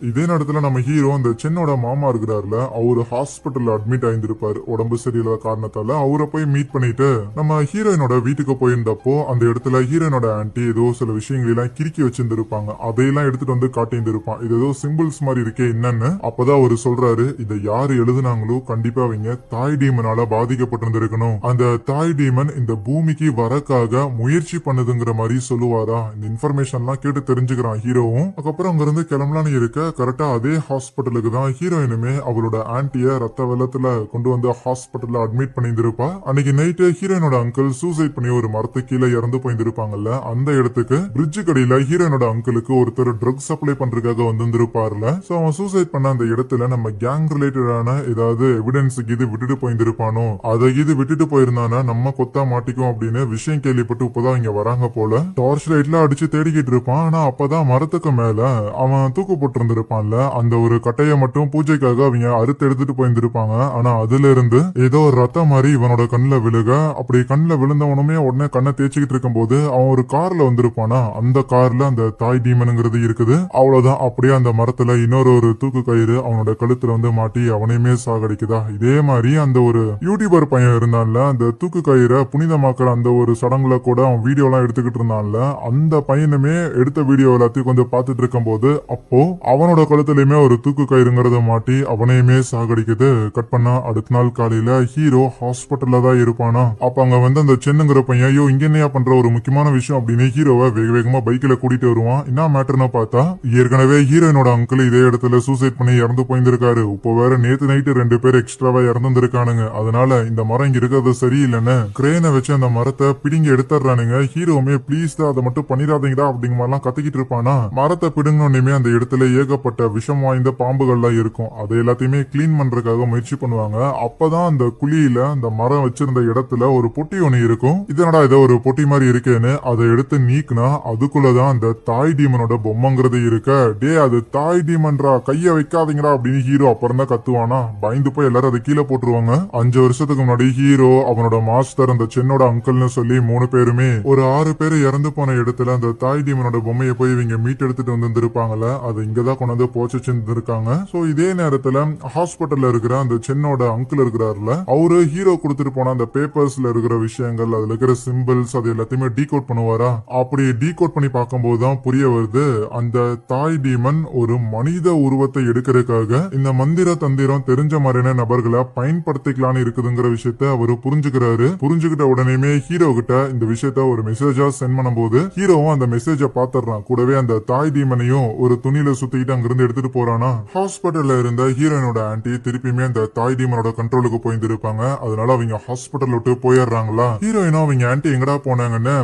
இதே நேரத்துல நம்ம ஹீரோ அந்த சென்னோட மாமா இருக்கிறாருல, அவரு ஹாஸ்பிட்டல்ல அட்மிட் ஆயிருந்திருப்பாரு உடம்பு சரியில்லாத காரணத்தால. அவரை போய் மீட் பண்ணிட்டு நம்ம ஹீரோயினோட வீட்டுக்கு போயிருந்தப்போ அந்த இடத்துல ஹீரோயினோட ஆன்டி ஏதோ சில விஷயங்கள் எல்லாம் கிறுக்கி வச்சிருந்திருப்பாங்க. அதையெல்லாம் எடுத்துட்டு வந்து காட்டியிருந்திருப்பான். இது ஏதோ சிம்பிள்ஸ் மாதிரி இருக்கே என்னன்னு. அப்பதான் அவரு சொல்றாரு, இதை யாரு எழுதுனாங்களோ கண்டிப்பா அவங்க தாய் டீமனால பாதிக்கப்பட்டிருந்திருக்கணும். அந்த தாய் டீமன் இந்த பூமிக்கு வரக்காக முயற்சி பண்ணுதுங்கிற மாதிரி சொல்லுவாரா. இந்த இன்ஃபர்மேஷன் எல்லாம் கேட்டு தெரிஞ்சுக்கிறான் ஹீரோவும். அதுக்கப்புறம் அங்க இருந்து கிளம்பலான்னு இருக்க கரெக்டா அதே ஹாஸ்பிட்டலுக்கு தான் ஹீரோயினுமே அவளோட ஆன்டிய ரத்த வெள்ளத்துல கொண்டு வந்து ஹாஸ்பிட்டல்ல அட்மிட் பண்ணியிருந்திருப்பா. அன்னைக்கு நைட்டு ஹீரோயினோட அங்கிள் சூசைட் பண்ணி ஒரு மரத்து கீழே இறந்து போயிருந்திருப்பாங்கல்ல, அந்த இடத்துக்கு பிரிட்ஜு கடையில ஹீரோயினோட அங்கிளுக்கு ஒருத்தர் ட்ரக்ஸ் சப்ளை பண்றதுக்காக வந்திருப்பாருல. சோ அவன் சூசைட் பண்ண அந்த இடத்துல நம்ம கேங் ரிலேட்டடான ஏதாவது எவிடன்ஸ் இது விட்டுட்டு போயிருந்திருப்பானோ, அதை இது விட்டுட்டு போயிருந்தானா நம்ம கொத்தா மாட்டிக்கும் அப்படின்னு விஷயம் கேள்விப்பட்டு இப்பதான் இங்க வராங்க போல. டார்ச் லைட்ல அடிச்சு தேடிக்கிட்டு இருப்பான். ஆனா அப்பதான் மரத்துக்கு மேல அவன் தூக்கு போட்டு இருப்பான்ல, அந்த ஒரு கட்டைய மட்டும் பூஜைக்காக அவங்க அறுத்து எடுத்துட்டு போயிருந்திருப்பாங்க. ஆனா அதுல இருந்து ஏதோ ரத்தம் மாதிரி இவனோட கண்ணுல விழுக, அப்படி கண்ணுல விழுந்தவனுமே உடனே கண்ணை தேய்ச்சிக்கிட்டு இருக்கும் போது அவன் ஒரு கார்ல வந்திருப்பானா, அந்த கார்ல அந்த தாய் டீமனுங்கிறது இருக்குது. அவ்வளவுதான், அப்படியே அந்த மரத்துல இன்னொரு தூக்கு கயிறு அவனோட கழுத்துல வந்து மாட்டி அவனையுமே சாகடிக்குதா. இதே மாதிரி அந்த ஒரு யூடியூபர் பையன் இருந்தான்ல, அந்த தூக்கு கயிறை புனிதமாக்குற அந்த ஒரு சடங்குல கூட அவன் வீடியோ எல்லாம் எடுத்துக்கிட்டு இருந்தான்ல, அந்த பையனுமே எடுத்த வீடியோ எல்லாத்தையும் கொஞ்சம் பார்த்துட்டு இருக்கும் போது அப்போ அவனோட கழுத்துலயுமே ஒரு தூக்கு கயிறுங்கிறத மாட்டி அவனையுமே சாகடிக்குது. கட் பண்ணா அடுத்த நாள் காலையில ஹீரோ ஹாஸ்பிட்டல்ல தான் இருப்பானா. அப்ப அங்க வந்து அந்த சென்னுங்கிற பையன் ஐயோ இங்க என்னையா பண்ற ஒரு முக்கியமான விஷயம் அப்படின்னு ஹீரோவை வேக வேகமா பைக்ல கூட்டிட்டு வருவான். என்ன மேட்டர்னு பார்த்தா ஏற்கனவே ஹீரோயினோட அங்கிள் இதே இடத்துல சூசைட் பண்ணி இறந்து போயிருந்திருக்காரு. இப்போ வேற நேத்து நைட்டு 2 பேர் எக்ஸ்ட்ராவா இறந்துருக்கானுங்க. அதனால இந்த மரம் இங்க இருக்கிறது சரியில்லைன்னு கிரேனை வச்சு அந்த மரத்தை பிடிங்க எடுத்துறானுங்க. ஹீரோவுமே ப்ளீஸ் தான் அதை மட்டும் பண்ணிடாதீங்கடா அப்படிங்கிற மாதிரிலாம் கத்திக்கிட்டு இருப்பானா. மரத்தை பிடுங்கணுமே அந்த இடத்துல ஏகப்பட்ட விஷம் வாய்ந்த பாம்புகள்லாம் இருக்கும். அதை எல்லாத்தையுமே கிளீன் பண்றதுக்காக முயற்சி பண்ணுவாங்க. அப்பதான் அந்த குழியில அந்த மரம் வச்சிருந்த இடத்துல ஒரு பொட்டி ஒண்ணு இருக்கும். இதனடா ஏதோ ஒரு பொட்டி மாதிரி இருக்கேன்னு அதை எடுத்து நீக்குனா அதுக்குள்ளதான் அந்த தாய் டீமனோட பொம்மைங்கிறது இருக்க. டே அது தாய் டீமன்ரா, கைய வைக்காதீங்கடா அப்படின்னு ஹீரோ அப்புறம் தான் கத்துவானா. பயந்து போய் எல்லாரும் அதை கீழே போட்டுருவாங்க. 5 வருஷத்துக்கு முன்னாடி ஹீரோ அவனோட மாஸ்டர் அந்த சென்னோட அங்கிள்னு சொல்லி 3 பேருமே ஒரு 6 பேர் இறந்து போன இடத்துல அந்த தாய் டீமனோட பொம்மையை போய் இவங்க மீட் எடுத்துட்டு வந்திருப்பாங்கல்ல, அது இங்கதான் கொண்டு வந்து போச்சு இருக்காங்க. சோ இதே நேரத்துல ஹாஸ்பிட்டல்ல இருக்கிற அந்த சென்னோட அங்கிள் இருக்கிறாருல, அவரு ஹீரோ கொடுத்துட்டு போன அந்த பேப்பர்ஸ்ல இருக்கிற விஷயங்கள், அதுல இருக்கிற சிம்பிள்ஸ் அது எல்லாத்தையுமே டீகோட் பண்ணுவாரா. அப்படி டீகோட் பண்ணி பார்க்கும்போது தான் புரிய வருது, அந்த தாய் டீமன் ஒரு மனித உருவத்தை எடுக்கிறதுக்காக இந்த மந்திர தந்திரம் தெரிஞ்ச மாதிரியான நபர்களை பயன்படுத்திக்கலான்னு இருக்குதுங்கிற விஷயத்த அவரு புரிஞ்சுக்கிறாரு. புரிஞ்சுக்கிட்ட உடனேமே ஹீரோ கிட்ட இந்த விஷயத்த ஒரு மெசேஜா சென்ட் பண்ணும்போது ஹீரோவும் அந்த மெசேஜ பாத்துறான். கூடவே அந்த தாய் டீமனையும் ஒரு துணியில சுத்திக்கிட்டு அங்கிருந்து எடுத்துட்டு போறானா. ஹாஸ்பிட்டல்ல இருந்த ஹீரோயினோட ஆன்டி திருப்பியுமே அந்த தாய் டீமனோட கண்ட்ரோலுக்கு போயிருந்திருப்பாங்க. அதனால அவங்க ஹாஸ்பிட்டல் விட்டு போயிடுறாங்களா. ஹீரோயினும் அவங்க ஆன்டி எங்கடா போனாங்கன்னு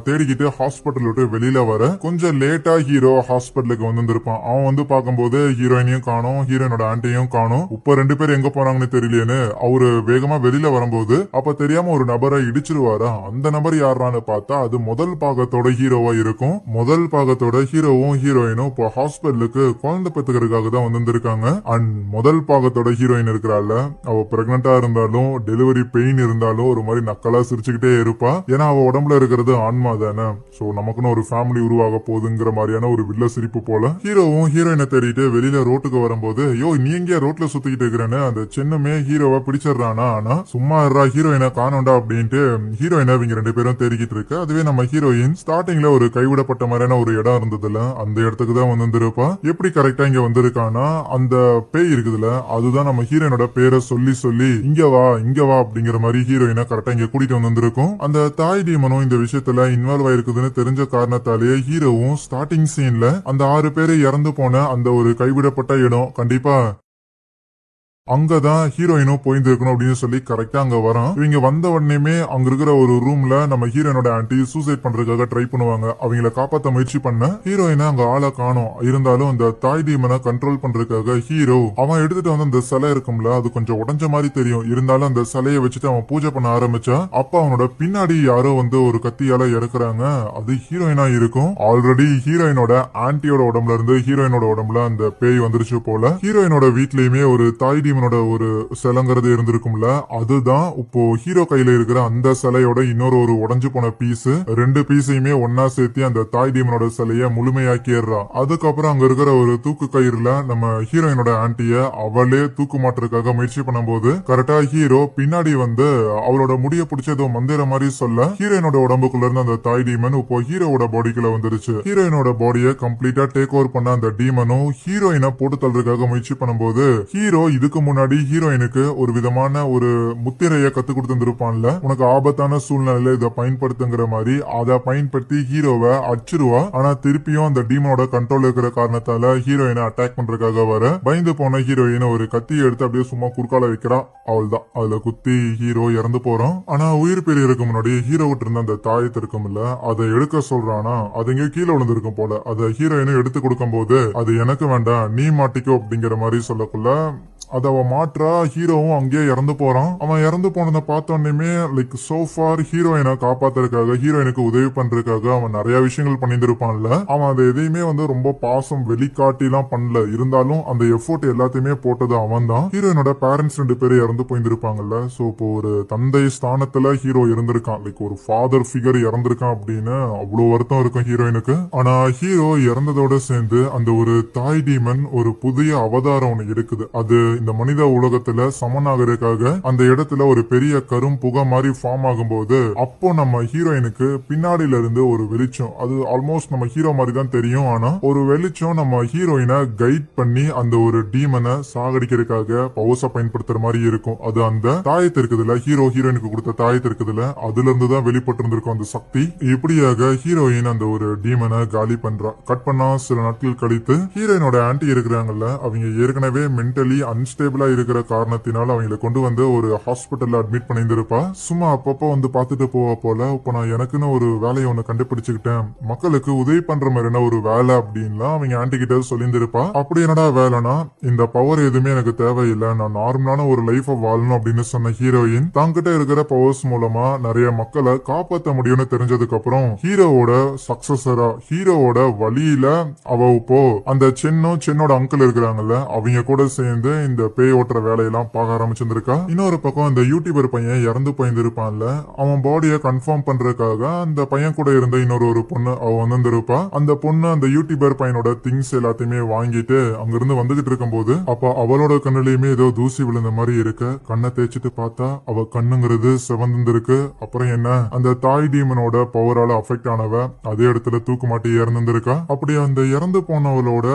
தேடிக்கிட்டு ஹாஸ்பிட்டல் விட்டு வெளியில வர கொஞ்சம் லேட்டா ஹீரோ ஹாஸ்பிட்டலுக்கு வந்திருப்பான். அவன் வந்து பார்க்கும்போது ஹீரோயினையும் காணும், ஹீரோயினோட ஆன்டியும் காணும். இப்ப 2 பேர் எங்க போனாங்கன்னு தெரியலேன்னு அவரு வேகமா வெளியில வரும்போது அப்ப தெரியாம ஒரு நபரை இடிச்சிருவாரா. அந்த நபர் யாரான்னு பார்த்தா அது முதல் பாகத்தோட ஹீரோவா இருக்கும். முதல் பாகத்தோட ஹீரோவும் ஹீரோயினும் இப்போ ஹாஸ்பிட்டலுக்கு குழந்தை பெத்துக்கிறதுக்காக தான் வந்திருக்காங்க. அண்ட் முதல் பாகத்தோட ஹீரோயின் இருக்கிறாள், அவ பிரெக்னண்டா இருந்தாலும் டெலிவரி பெயின் இருந்தாலும் ஒரு மாதிரி நக்கலா சிரிச்சுக்கிட்டே இருப்பா. ஏன்னா அவ உடம்புல இருக்கிறது ஆன்மா தானே. சோ நமக்குன்னு ஒரு ஃபேமிலி உருவாக போகுதுங்கிற மாதிரியான ஒரு வில்ல சிரிப்பு போல ஹீரோவும் ஹீரோயினை தேடிட்டு வெளியில ரோட்டுக்கு வரும்போது, யோ நீ எங்கேயா ரோட்ல சுத்திக்கிட்டு இருக்கிறேன்னு அந்த சின்னமே ஹீரோவை பிடிச்சிடுறானா. ஆனா சும்மா இருறா, ஹீரோயினை காணோண்டா அப்படின்ட்டு ஹீரோயினை இவங்க 2 பேரும் தேடிக்கிட்டு இருக்கு. அதுவே நம்ம ஹீரோயின் ஸ்டார்டிங்ல ஒரு கைவிடப்பட்ட மாதிரியான ஒரு இடம் இருந்ததுல அந்த இடத்துக்கு தான் வந்திருப்பா. எப்படி கரெக்டா இங்க வந்திருக்கானா, அந்த பேய் இருக்குதுல அதுதான் நம்ம ஹீரோயினோட பேரை சொல்லி சொல்லி இங்க வா அப்படிங்கிற மாதிரி ஹீரோயினை கரெக்டா இங்க கூட்டிட்டு வந்திருக்கும். அந்த தாய் டீமனும் இந்த விஷயத்துல இன்வால்வ் ஆயிருக்குதுன்னு தெரிஞ்ச காரணத்தாலேயே ஹீரோவும் ஸ்டார்டிங் சீன்ல அந்த 6 பேரு இறந்து போன அந்த ஒரு கைவிடப்பட்ட இடம் கண்டிப்பா அங்கதான் ஹீரோயினும் போயிருக்கணும் அப்படின்னு சொல்லி கரெக்டா அங்க வரோம். இவங்க வந்த உடனேமே அங்க இருக்கிற ஒரு ரூம்ல நம்ம ஹீரோயினோட ஆன்டி சூசைட் பண்றதுக்காக ட்ரை பண்ணுவாங்க. அவங்கள காப்பாத்த முயற்சி பண்ண ஹீரோயினை அங்க ஆளை காணோம். இருந்தாலும் அந்த தாய் டீமனை கண்ட்ரோல் பண்றதுக்காக ஹீரோ அவன் எடுத்துட்டு வந்து அந்த சிலை இருக்கும்ல அது கொஞ்சம் உடஞ்ச மாதிரி தெரியும். இருந்தாலும் அந்த சிலையை வச்சுட்டு அவன் பூஜை பண்ண ஆரம்பிச்சா அப்ப அவனோட பின்னாடி யாரோ வந்து ஒரு கத்தியால இறக்குறாங்க. அது ஹீரோயினா இருக்கும். ஆல்ரெடி ஹீரோயினோட ஆன்டியோட உடம்புல இருந்து ஹீரோயினோட உடம்புல அந்த பேய் வந்துருச்சு போல. ஹீரோயினோட வீட்லயுமே ஒரு தாய் ஒரு சிலைங்கிறது இருந்திருக்கும்ல, அதுதான் இப்போ ஹீரோ கையில இருக்கிற அந்த சிலையோட இன்னொரு ஒரு உடஞ்சு போன பீஸ். 2 பீஸையுமே ஒன்னா சேர்த்து அந்த தாய் டீமனோட சிலைய முழுமையாக்கிடுறா. அதுக்கப்புறம் அங்க இருக்கிற ஒரு தூக்கு கயிறுல நம்ம ஹீரோயினோட ஆன்டிய அவளே தூக்கு மாட்டுறதுக்காக முயற்சி பண்ணும்போது கரெக்டா ஹீரோ பின்னாடி வந்து அவளோட முடிய பிடிச்ச ஏதோ மந்திர மாதிரி சொல்ல ஹீரோயினோட உடம்புக்குள்ள இருந்து அந்த தாய் டீமன் இப்போ ஹீரோவோட பாடிக்குள்ள வந்துருச்சு. ஹீரோயினோட பாடியை கம்ப்ளீட்டா டேக் ஓவர் பண்ண அந்த டீமனும் ஹீரோயினை போட்டு தள்ளுறதுக்காக முயற்சி பண்ணும்போது ஹீரோ இதுக்கு முன்னாடி ஹீரோயினுக்கு ஒரு விதமான ஒரு முத்திரைய கத்து கொடுத்திருப்பான்ல, உனக்கு ஆபத்தான சூழ்நிலையில இதை பயன்படுத்துங்கிற மாதிரி அதை பயன்படுத்தி ஹீரோவை அடிச்சிருவா. ஆனா திருப்பியும் அந்த டீமனோட கண்ட்ரோல் இருக்கிற காரணத்தால ஹீரோயினை அட்டாக் பண்றதுக்காக வர பயந்து போன ஹீரோயின் ஒரு கத்தியை எடுத்து அப்படியே சும்மா குறுக்கால வைக்கிறா. அவள் தான் அதுல குத்தி ஹீரோ இறந்து போறான். ஆனா உயிர் பிரியறதுக்கு முன்னாடி ஹீரோ கிட்ட இருந்த அந்த தாயத்து இருக்கும்ல அதை எடுக்க சொல்றானா, அது இங்க கீழே விழுந்திருக்கும் போல. அதை ஹீரோயினும் எடுத்து கொடுக்கும் போது அது எனக்கு வேண்டாம் நீ மாட்டிக்கோ அப்படிங்கிற மாதிரி சொல்லக்குள்ள அத அவன் மாற்றா. ஹீரோவும் அங்கேயே இறந்து போறான். அவன் இறந்து போனதை பார்த்தோன்னே லைக் சோஃபார் ஹீரோயினை காப்பாத்துறதுக்காக ஹீரோயினுக்கு உதவி பண்றதுக்காக அவன் நிறைய விஷயங்கள் பண்ணியிருப்பான்ல, அவன் அதை எதையுமே வந்து ரொம்ப பாசம் வெளிக்காட்டி எல்லாம் பண்ணல. இருந்தாலும் அந்த எஃபோர்ட் எல்லாத்தையுமே போட்டது அவன் தான். ஹீரோயினோட பேரண்ட்ஸ் 2 பேரும் இறந்து போயிருந்திருப்பாங்கல்ல. சோ இப்போ ஒரு தந்தை ஸ்தானத்துல ஹீரோ இருந்திருக்கான். லைக் ஒரு ஃபாதர் ஃபிகர் இறந்திருக்கான் அப்படின்னு அவ்வளவு வருத்தம் இருக்கும் ஹீரோயினுக்கு. ஆனா ஹீரோ இறந்ததோட சேர்ந்து அந்த ஒரு தாய் டீமன் ஒரு புதிய அவதாரம் ஒண்ணு இருக்குது. அது இந்த மனித உலகத்துல சமனாகிறதுக்காக அந்த இடத்துல ஒரு பெரிய கரும் புகை மாதிரி ஃபார்ம் ஆகும்போது அப்போ நம்ம ஹீரோயினுக்கு பின்னாடியில இருந்து ஒரு வெளிச்சம், அது ஆல்மோஸ்ட் நம்ம ஹீரோ மாதிரி தான் தெரியும். ஆனா ஒரு வெளிச்சம் நம்ம ஹீரோயினை கைட் பண்ணி அந்த ஒரு டீமனை சாகடிக்கிறதுக்காக பவர்ஸ பயன்படுத்துற மாதிரி இருக்கும். அது அந்த தாயத்து இருக்குதுல, ஹீரோ ஹீரோயினுக்கு கொடுத்த தாயத்து இருக்குதுல, அதுல இருந்து தான் வெளிப்பட்டு இருந்திருக்கும் அந்த சக்தி. இப்படியாக ஹீரோயின் அந்த ஒரு டீமனை காலி பண்றா. கட் பண்ணா சில நாட்கள் கழித்து ஹீரோயினோட ஆன்டி இருக்கிறாங்கல்ல, அவங்க ஏற்கனவே மென்டலி அன்ஸ்டேபிளா இருக்கிற காரணத்தினால அவங்களை கொண்டு வந்து ஒரு ஹாஸ்பிட்டல்ல அட்மிட் பண்ணியிருந்திருப்பா. சும்மா அப்பப்போ வந்து பாத்துட்டு போவா போல. இப்ப நான் எனக்குன்னு ஒரு வேலையை ஒண்ணு கண்டுபிடிச்சுக்கிட்டேன், மக்களுக்கு உதவி பண்ற மாதிரியான ஒரு வேலை அப்படின்லாம் அவங்க ஆன்டி கிட்ட சொல்லியிருந்திருப்பா. அப்படி என்னடா வேலைனா, இந்த பவர் எதுவுமே எனக்கு தேவையில்லை, நான் நார்மலான ஒரு லைஃப வாழணும் அப்படின்னு சொன்ன ஹீரோயின் தாங்கிட்ட இருக்கிற பவர்ஸ் மூலமா நிறைய மக்களை காப்பாற்ற முடியும்னு தெரிஞ்சதுக்கு அப்புறம் ஹீரோவோட சக்சஸரா ஹீரோவோட வழியில அவ இப்போ அந்த சென்னோட அங்கிள் இருக்கிறாங்கல்ல அவங்க கூட சேர்ந்து இந்த பேய் ஓட்டுற வேலையெல்லாம் பார்க்க ஆரம்பிச்சிருந்திருக்கா. இன்னொரு பக்கம் இந்த யூடியூபர் பையன் இறந்து போயிருந்திருப்பான்ல, அவன் பாடியை கன்ஃபார்ம் பண்றதுக்காக அந்த பையன் கூட இருந்த இன்னொரு ஒரு பொண்ணு அவ வந்திருப்பா. அந்த பொண்ணு அந்த யூடியூபர் பையனோட திங்ஸ் எல்லாத்தையுமே வாங்கிட்டு அங்கிருந்து வந்துகிட்டு இருக்கும் போது அப்ப அவளோட கண்ணுலயுமே ஏதோ தூசி விழுந்த மாதிரி இருக்கு. கண்ணை தேய்ச்சிட்டு பார்த்தா அவ கண்ணுங்கிறது செவந்திருக்கு. அப்புறம் என்ன, அந்த தாய் டீமனோட பவரால அஃபெக்ட் ஆனவ அதே இடத்துல தூக்கு மாட்டி இறந்திருக்கா. அப்படி அந்த இறந்து போனவளோட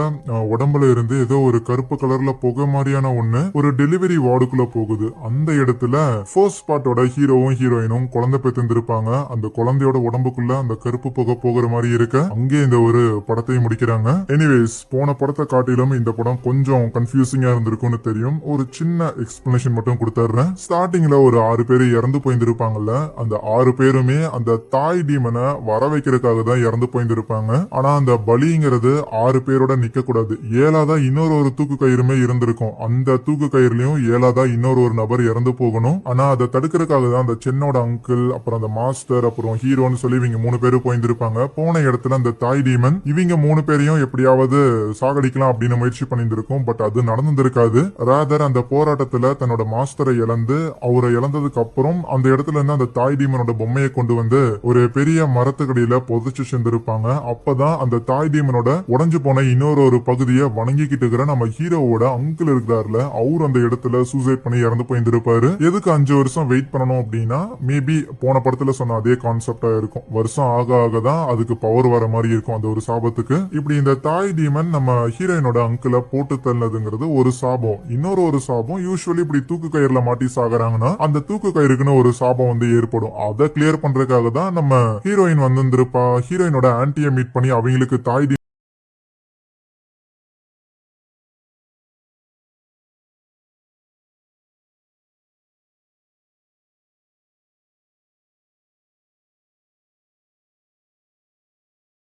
உடம்புல இருந்து ஏதோ ஒரு கருப்பு கலர்ல புகை மாதிரியான ஒண்ணு ஒரு டெலிவரி வார்டுக்குள்ள போகுது. அந்த இடத்துல ஃபர்ஸ்ட் பார்ட்டோட ஹீரோவும் ஹீரோயினும் குழந்தை பெற்றிருந்திருப்பாங்க. அந்த குழந்தையோட உடம்புக்குள்ள அந்த கருப்பு புகை போகிற மாதிரி இருக்க அங்கே இந்த ஒரு படத்தை முடிக்கிறாங்க. எனிவேஸ், போன படத்தை காட்டிலும் இந்த படம் கொஞ்சம் கன்ஃபியூசிங்கா இருந்திருக்கும்னு தெரியும். ஒரு சின்ன எக்ஸ்பிளனேஷன் மட்டும் கொடுத்துறேன். ஸ்டார்டிங்ல ஒரு 6 பேர் இறந்து போயிருந்திருப்பாங்கல்ல, அந்த 6 பேருமே அந்த தாய் டீமனை வர வைக்கிறதுக்காக தான் இறந்து போயிருந்திருப்பாங்க. ஆனா அந்த பலிங்கிறது 6 பேரோட நிக்க கூடாது, 7ஆதான் இன்னொரு தூக்கு கயிறுமே இருந்திருக்கும். அந்த தூக்கு கயிறுலயும் 7ஆவதா இன்னொரு ஒரு நபர் இறந்து போகணும். ஆனா அதை தடுக்கிறதுக்காக தான் அந்த சென்னோட அங்கிள், அப்புறம் அந்த மாஸ்டர், அப்புறம் ஹீரோன்னு சொல்லி இவங்க 3 பேரும் போயிருந்திருப்பாங்க. போன இடத்துல அந்த தாய் டீமன் இவங்க 3 பேரையும் எப்படியாவது சாகடிக்கலாம் அப்படின்னு முயற்சி பண்ணியிருந்திருக்கும். பட் அது நடந்திருக்காது. ராதர் அந்த போராட்டத்துல தன்னோட மாஸ்டரை இழந்து, அவரை இழந்ததுக்கு அப்புறம் அந்த இடத்துல இருந்து அந்த தாய் டீமனோட பொம்மையை கொண்டு வந்து ஒரு பெரிய மரத்துக்கடியில புதைச்சு செஞ்சிருப்பாங்க. அப்பதான் அந்த தாய் டீமனோட உடைஞ்சு போன இன்னொரு ஒரு பகுதியை வணங்கிக்கிட்டு இருக்கிற நம்ம ஹீரோவோட அங்கிள் இருக்கிறாருல, அவர் அந்த இடத்துல சூசைட் பண்ணி இறந்து போயிருந்திருப்பாரு. எதுக்கு 5 வருஷம் வெயிட் பண்ணணும் அப்படின்னா, மேபி போன படத்துல சொன்ன அதே கான்செப்டா இருக்கும். வருஷம் ஆக ஆக தான் அதுக்கு பவர் வர மாதிரி இருக்கும் அந்த ஒரு சாபத்துக்கு. இப்படி இந்த தாய் டீமன் நம்ம ஹீரோயினோட அங்கிளை போட்டு தள்ளதுங்கிறது ஒரு சாபம். இன்னொரு ஒரு சாபம், யூஸ்வலி இப்படி தூக்கு கயிறுல மாட்டி சாகுறாங்கன்னா அந்த தூக்கு கயிறுக்குன்னு ஒரு சாபம் வந்து ஏற்படும். அதை கிளியர் பண்றதுக்காக தான் நம்ம ஹீரோயின் வந்திருப்பா. ஹீரோயினோட ஆன்டியை மீட் பண்ணி அவங்களுக்கு தாய்